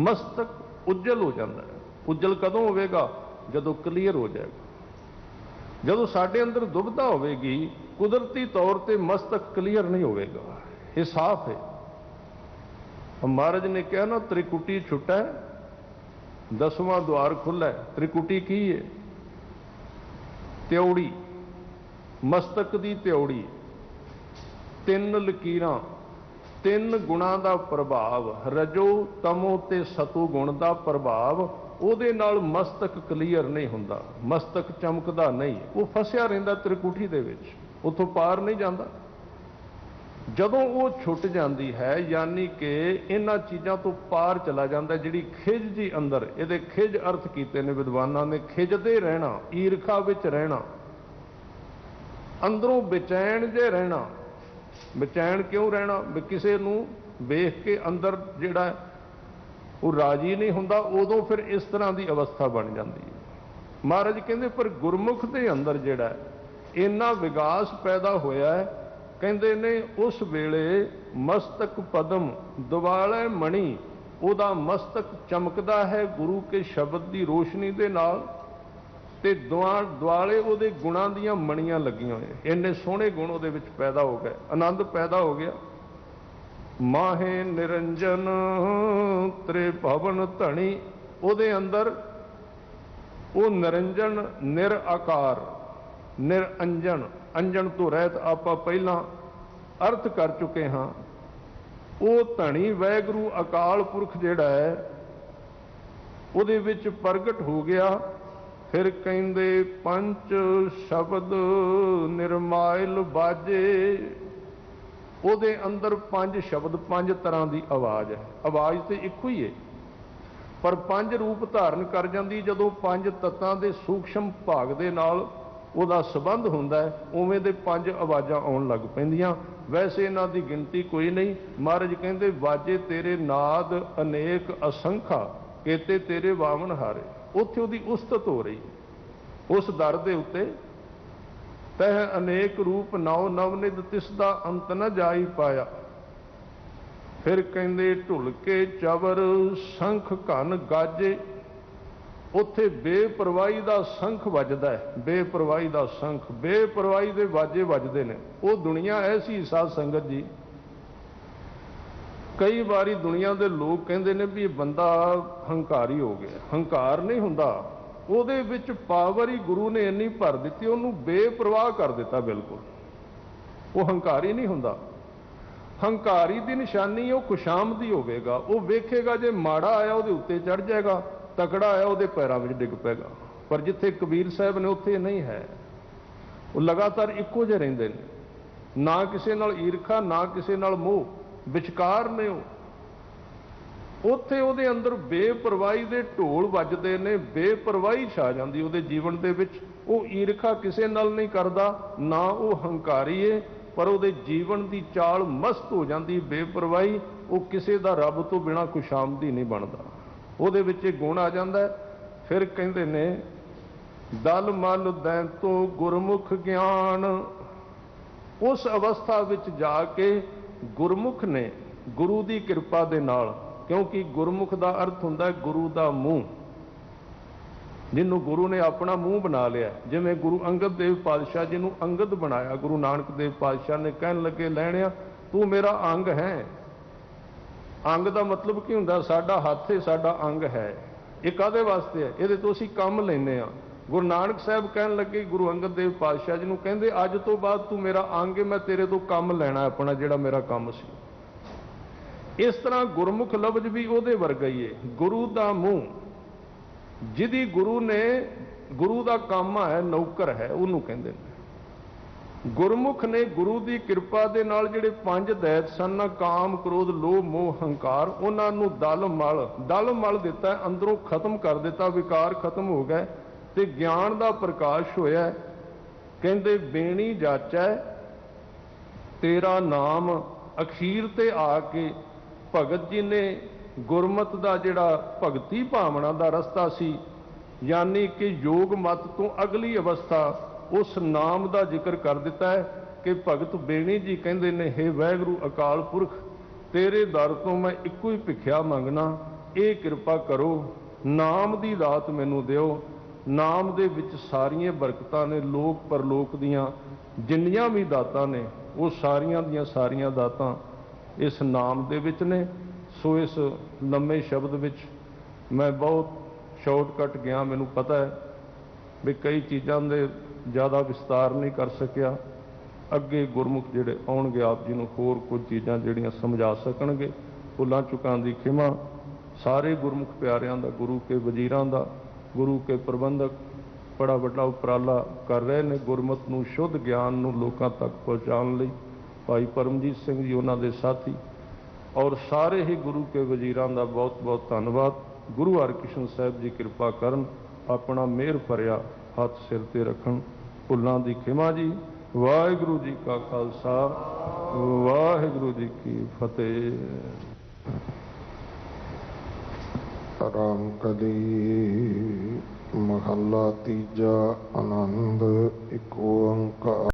मस्तक उज्जल हो जाता है। उज्जल कदों होवेगा? जदों क्लीयर हो जाएगा। जदों साडे अंदर दुविधा होवेगी, कुदरती तौर पर मस्तक क्लीयर नहीं होवेगा, ये साफ है। महाराज ने कहा ना, त्रिकुटी छुटा है, 10वां द्वार खुला है। त्रिकुटी की है? त्योड़ी, मस्तक की त्योड़ी। 3 लकीरां, 3 गुणां का प्रभाव, रजो तमो ते सतो गुण का प्रभाव, ਉਹਦੇ ਨਾਲ मस्तक क्लीयर नहीं हुंदा, मस्तक चमकदा नहीं, वो फसिया रहिंदा त्रिकुटी दे विच, उत्थों पार नहीं जाता। जदों वो छुट जाती है, यानी कि इन्हां चीज़ों तो पार चला जाता है। जिहड़ी खिज जी अंदर, ये खिज अर्थ कीते ने विद्वानां ने, खिजदे रहना, ईरखा विच रहना, अंदरों बेचैन जे रहना। बेचैन क्यों रहना? भी किसी नूं वेख के अंदर जिहड़ा वो राजी नहीं हुंदा, उदों फिर इस तरह की अवस्था बन जाती है। महाराज कहते पर गुरमुख के अंदर जिहड़ा इन्ना विकास पैदा होया है, कहते ने उस वेले मस्तक पदम दुआलै मणि, ਉਹਦਾ मस्तक चमकदा है गुरु के शब्द की रोशनी के नाल। ਤੇ ਦੁਆਲੇ ਉਹਦੇ ਗੁਣਾਂ ਦੀਆਂ ਮਣੀਆਂ ਲੱਗੀਆਂ ਹੋਈਆਂ। ਇੰਨੇ ਸੋਹਣੇ ਗੁਣ ਉਹਦੇ ਵਿੱਚ ਪੈਦਾ ਹੋ ਗਏ, ਆਨੰਦ ਪੈਦਾ ਹੋ ਗਿਆ। ਮਾਹੇ ਨਿਰੰਜਨ ਤ੍ਰਿਭਵਨ ਧਣੀ, ਉਹਦੇ ਅੰਦਰ ਉਹ ਨਿਰੰਜਨ, ਨਿਰਆਕਾਰ, ਨਿਰੰਜਨ, ਅੰਜਨ ਤੋਂ ਰਹਿਤ ਆਪਾਂ ਪਹਿਲਾਂ ਅਰਥ ਕਰ ਚੁੱਕੇ ਹਾਂ। ਉਹ ਧਣੀ ਵਾਹਿਗੁਰੂ ਅਕਾਲ ਪੁਰਖ ਜਿਹੜਾ ਹੈ ਉਹਦੇ ਵਿੱਚ ਪ੍ਰਗਟ ਹੋ ਗਿਆ। ਫਿਰ ਕਹਿੰਦੇ ਪੰਜ ਸ਼ਬਦ ਨਿਰਮਾਇਲ ਬਾਜੇ, ਉਹਦੇ ਅੰਦਰ ਪੰਜ ਸ਼ਬਦ, ਪੰਜ ਤਰ੍ਹਾਂ ਦੀ ਆਵਾਜ਼ ਹੈ। ਆਵਾਜ਼ ਤੇ ਇੱਕੋ ਹੀ ਹੈ ਪਰ ਪੰਜ ਰੂਪ ਧਾਰਨ ਕਰ ਜਾਂਦੀ ਜਦੋਂ ਪੰਜ ਤੱਤਾਂ ਦੇ ਸੂਖਸ਼ਮ ਭਾਗ ਦੇ ਨਾਲ ਉਹਦਾ ਸੰਬੰਧ ਹੁੰਦਾ ਹੈ। ਉਵੇਂ ਦੇ ਪੰਜ ਆਵਾਜ਼ਾਂ ਆਉਣ ਲੱਗ ਪੈਂਦੀਆਂ। ਵੈਸੇ ਇਹਨਾਂ ਦੀ ਗਿਣਤੀ ਕੋਈ ਨਹੀਂ। ਮਹਾਰਾਜ ਕਹਿੰਦੇ ਵਾਜੇ ਤੇਰੇ ਨਾਦ ਅਨੇਕ ਅਸੰਖਾ, ਕੇਤੇ ਤੇਰੇ ਵਾਵਨ ਹਾਰੇ। ਉੱਥੇ ਉਹਦੀ ਉਸਤਤ ਹੋ ਰਹੀ ਉਸ ਦਰ ਦੇ ਉੱਤੇ। ਤਹ ਅਨੇਕ ਰੂਪ ਨੌ ਨਵਨਿਧ ਤਿਸ ਦਾ ਅੰਤ ਨ ਜਾਈ ਪਾਇਆ। ਫਿਰ ਕਹਿੰਦੇ ਢੁਲਕੇ ਚਵਰ ਸ਼ੰਖ ਘਨ ਗਾਜੇ, ਉੱਥੇ ਬੇਪਰਵਾਹੀ ਦਾ ਸ਼ੰਖ ਵੱਜਦਾ ਹੈ। ਬੇਪਰਵਾਹੀ ਦਾ ਸ਼ੰਖ, ਬੇਪਰਵਾਹੀ ਦੇ ਵਾਜੇ ਵੱਜਦੇ ਨੇ। ਉਹ ਦੁਨੀਆ ਐਸੀ ਸਾਧ ਸੰਗਤ ਜੀ, ਕਈ ਵਾਰੀ ਦੁਨੀਆ ਦੇ ਲੋਕ ਕਹਿੰਦੇ ਨੇ ਵੀ ਇਹ ਬੰਦਾ ਹੰਕਾਰੀ ਹੋ ਗਿਆ। ਹੰਕਾਰ ਨਹੀਂ ਹੁੰਦਾ, ਉਹਦੇ ਵਿੱਚ ਪਾਵਰ ਹੀ ਗੁਰੂ ਨੇ ਇੰਨੀ ਭਰ ਦਿੱਤੀ, ਉਹਨੂੰ ਬੇਪਰਵਾਹ ਕਰ ਦਿੱਤਾ ਬਿਲਕੁਲ। ਉਹ ਹੰਕਾਰੀ ਨਹੀਂ ਹੁੰਦਾ। ਹੰਕਾਰੀ ਦੀ ਨਿਸ਼ਾਨੀ ਉਹ ਖੁਸ਼ਾਮਦੀ ਹੋਵੇਗਾ। ਉਹ ਵੇਖੇਗਾ ਜੇ ਮਾੜਾ ਆਇਆ ਉਹਦੇ ਉੱਤੇ ਚੜ ਜਾਏਗਾ, ਤਕੜਾ ਆਇਆ ਉਹਦੇ ਪੈਰਾਂ ਵਿੱਚ ਡਿੱਗ ਪਏਗਾ। ਪਰ ਜਿੱਥੇ ਕਬੀਰ ਸਾਹਿਬ ਨੇ ਉੱਥੇ ਨਹੀਂ ਹੈ। ਉਹ ਲਗਾਤਾਰ ਇੱਕੋ ਜਿਹੇ ਰਹਿੰਦੇ ਨੇ, ਨਾ ਕਿਸੇ ਨਾਲ ਈਰਖਾ ਨਾ ਕਿਸੇ ਨਾਲ ਮੋਹ, ਵਿਚਕਾਰ ਨੇ ਉਹ। ਉੱਥੇ ਉਹਦੇ ਅੰਦਰ ਬੇਪਰਵਾਹੀ ਦੇ ਢੋਲ ਵੱਜਦੇ ਨੇ, ਬੇਪਰਵਾਹੀ ਛਾ ਜਾਂਦੀ ਉਹਦੇ ਜੀਵਨ ਦੇ ਵਿੱਚ। ਉਹ ਈਰਖਾ ਕਿਸੇ ਨਾਲ ਨਹੀਂ ਕਰਦਾ, ਨਾ ਉਹ ਹੰਕਾਰੀ ਏ, ਪਰ ਉਹਦੇ ਜੀਵਨ ਦੀ ਚਾਲ ਮਸਤ ਹੋ ਜਾਂਦੀ ਬੇਪਰਵਾਹੀ। ਉਹ ਕਿਸੇ ਦਾ ਰੱਬ ਤੋਂ ਬਿਨਾਂ ਖੁਸ਼ਾਮਦੀ ਨਹੀਂ ਬਣਦਾ, ਉਹਦੇ ਵਿੱਚ ਇਹ ਗੁਣ ਆ ਜਾਂਦਾ। ਫਿਰ ਕਹਿੰਦੇ ਨੇ ਦਲ ਮਲ ਦੈਂਤੋਂ ਗੁਰਮੁਖ ਗਿਆਨ, ਉਸ ਅਵਸਥਾ ਵਿੱਚ ਜਾ ਕੇ ਗੁਰਮੁਖ ਨੇ ਗੁਰੂ ਦੀ ਕਿਰਪਾ ਦੇ ਨਾਲ, ਕਿਉਂਕਿ ਗੁਰਮੁਖ ਦਾ ਅਰਥ ਹੁੰਦਾ ਗੁਰੂ ਦਾ ਮੂੰਹ, ਜਿਹਨੂੰ ਗੁਰੂ ਨੇ ਆਪਣਾ ਮੂੰਹ ਬਣਾ ਲਿਆ। ਜਿਵੇਂ ਗੁਰੂ ਅੰਗਦ ਦੇਵ ਪਾਤਸ਼ਾਹ ਜੀ ਨੂੰ ਅੰਗਦ ਬਣਾਇਆ, ਗੁਰੂ ਨਾਨਕ ਦੇਵ ਪਾਤਸ਼ਾਹ ਨੇ ਕਹਿਣ ਲੱਗੇ ਲੈਣਿਆ ਤੂੰ ਮੇਰਾ ਅੰਗ ਹੈ। ਅੰਗ ਦਾ ਮਤਲਬ ਕੀ ਹੁੰਦਾ? ਸਾਡਾ ਹੱਥ ਹੈ, ਸਾਡਾ ਅੰਗ ਹੈ। ਇਹ ਕਾਹਦੇ ਵਾਸਤੇ ਹੈ? ਇਹਦੇ ਤੋਂ ਅਸੀਂ ਕੰਮ ਲੈਂਦੇ ਹਾਂ। ਗੁਰੂ ਨਾਨਕ ਸਾਹਿਬ ਕਹਿਣ ਲੱਗੇ ਗੁਰੂ ਅੰਗਦ ਦੇਵ ਪਾਤਸ਼ਾਹ ਜੀ ਨੂੰ, ਕਹਿੰਦੇ ਅੱਜ ਤੋਂ ਬਾਅਦ ਤੂੰ ਮੇਰਾ ਅੰਗ ਹੈ, ਮੈਂ ਤੇਰੇ ਤੋਂ ਕੰਮ ਲੈਣਾ ਆਪਣਾ ਜਿਹੜਾ ਮੇਰਾ ਕੰਮ ਸੀ। ਇਸ ਤਰ੍ਹਾਂ ਗੁਰਮੁਖ ਲਫ਼ਜ਼ ਵੀ ਉਹਦੇ ਵਰਗਾ ਹੀ ਹੈ, ਗੁਰੂ ਦਾ ਮੂੰਹ। ਜਿਹਦੀ ਗੁਰੂ ਨੇ, ਗੁਰੂ ਦਾ ਕੰਮ ਹੈ, ਨੌਕਰ ਹੈ, ਉਹਨੂੰ ਕਹਿੰਦੇ ਨੇ। ਗੁਰਮੁਖ ਨੇ ਗੁਰੂ ਦੀ ਕਿਰਪਾ ਦੇ ਨਾਲ ਜਿਹੜੇ ਪੰਜ ਦੈਤ ਸਨ, ਕਾਮ ਕ੍ਰੋਧ ਲੋਭ ਮੋਹ ਹੰਕਾਰ, ਉਹਨਾਂ ਨੂੰ ਦਲ ਮਲ ਦਿੱਤਾ, ਅੰਦਰੋਂ ਖਤਮ ਕਰ ਦਿੱਤਾ, ਵਿਕਾਰ ਖਤਮ ਹੋ ਗਏ ਤੇ ਗਿਆਨ ਦਾ ਪ੍ਰਕਾਸ਼ ਹੋਇਆ। ਕਹਿੰਦੇ ਬੇਣੀ ਜਾਚੈ ਤੇਰਾ ਨਾਮ, ਅਖੀਰ ਤੇ ਆ ਕੇ ਭਗਤ ਜੀ ਨੇ ਗੁਰਮਤ ਦਾ ਜਿਹੜਾ ਭਗਤੀ ਭਾਵਨਾ ਦਾ ਰਸਤਾ ਸੀ, ਯਾਨੀ ਕਿ ਯੋਗ ਮਤ ਤੋਂ ਅਗਲੀ ਅਵਸਥਾ, ਉਸ ਨਾਮ ਦਾ ਜ਼ਿਕਰ ਕਰ ਦਿੱਤਾ ਹੈ ਕਿ ਭਗਤ ਬੇਣੀ ਜੀ ਕਹਿੰਦੇ ਨੇ ਹੇ ਵਾਹਿਗੁਰੂ ਅਕਾਲ ਪੁਰਖ, ਤੇਰੇ ਦਰ ਤੋਂ ਮੈਂ ਇੱਕੋ ਹੀ ਭਿੱਖਿਆ ਮੰਗਣਾ, ਇਹ ਕਿਰਪਾ ਕਰੋ, ਨਾਮ ਦੀ ਦਾਤ ਮੈਨੂੰ ਦਿਓ। ਨਾਮ ਦੇ ਵਿੱਚ ਸਾਰੀਆਂ ਬਰਕਤਾਂ ਨੇ, ਲੋਕ ਪਰਲੋਕ ਦੀਆਂ ਜਿੰਨੀਆਂ ਵੀ ਦਾਤਾਂ ਨੇ, ਉਹ ਸਾਰੀਆਂ ਦੀਆਂ ਸਾਰੀਆਂ ਦਾਤਾਂ ਇਸ ਨਾਮ ਦੇ ਵਿੱਚ ਨੇ। ਸੋ ਇਸ ਲੰਮੇ ਸ਼ਬਦ ਵਿੱਚ ਮੈਂ ਬਹੁਤ ਸ਼ਾਰਟਕਟ ਗਿਆ, ਮੈਨੂੰ ਪਤਾ ਹੈ ਵੀ ਕਈ ਚੀਜ਼ਾਂ ਦੇ ਜ਼ਿਆਦਾ ਵਿਸਤਾਰ ਨਹੀਂ ਕਰ ਸਕਿਆ। ਅੱਗੇ ਗੁਰਮੁਖ ਜਿਹੜੇ ਆਉਣਗੇ ਆਪ ਜੀ ਨੂੰ ਹੋਰ ਕੁਝ ਚੀਜ਼ਾਂ ਜਿਹੜੀਆਂ ਸਮਝਾ ਸਕਣਗੇ। ਭੁੱਲਾਂ ਚੁੱਕਾਂ ਦੀ ਖਿਮਾ। ਸਾਰੇ ਗੁਰਮੁਖ ਪਿਆਰਿਆਂ ਦਾ, ਗੁਰੂ ਕੇ ਵਜ਼ੀਰਾਂ ਦਾ, ਗੁਰੂ ਕੇ ਪ੍ਰਬੰਧਕ ਬੜਾ ਵੱਡਾ ਉਪਰਾਲਾ ਕਰ ਰਹੇ ਨੇ ਗੁਰਮਤ ਨੂੰ, ਸ਼ੁੱਧ ਗਿਆਨ ਨੂੰ ਲੋਕਾਂ ਤੱਕ ਪਹੁੰਚਾਉਣ ਲਈ। ਭਾਈ ਪਰਮਜੀਤ ਸਿੰਘ ਜੀ, ਉਹਨਾਂ ਦੇ ਸਾਥੀ, ਔਰ ਸਾਰੇ ਹੀ ਗੁਰੂ ਕੇ ਵਜ਼ੀਰਾਂ ਦਾ ਬਹੁਤ ਬਹੁਤ ਧੰਨਵਾਦ। ਗੁਰੂ ਹਰਕ੍ਰਿਸ਼ਨ ਸਾਹਿਬ ਜੀ ਕਿਰਪਾ ਕਰਨ, ਆਪਣਾ ਮਿਹਰ ਭਰਿਆ ਹੱਥ ਸਿਰ ਤੇ ਰੱਖਣ। ਭੁੱਲਾਂ ਦੀ ਖਿਮਾ ਜੀ। ਵਾਹਿਗੁਰੂ ਜੀ ਕਾ ਖਾਲਸਾ, ਵਾਹਿਗੁਰੂ ਜੀ ਕੀ ਫਤਿਹ। ਰਾਮ ਕਲੀ ਮਹੱਲਾ ਤੀਜਾ। ਆਨੰਦ ਇੱਕ ਓੰਕਾਰ।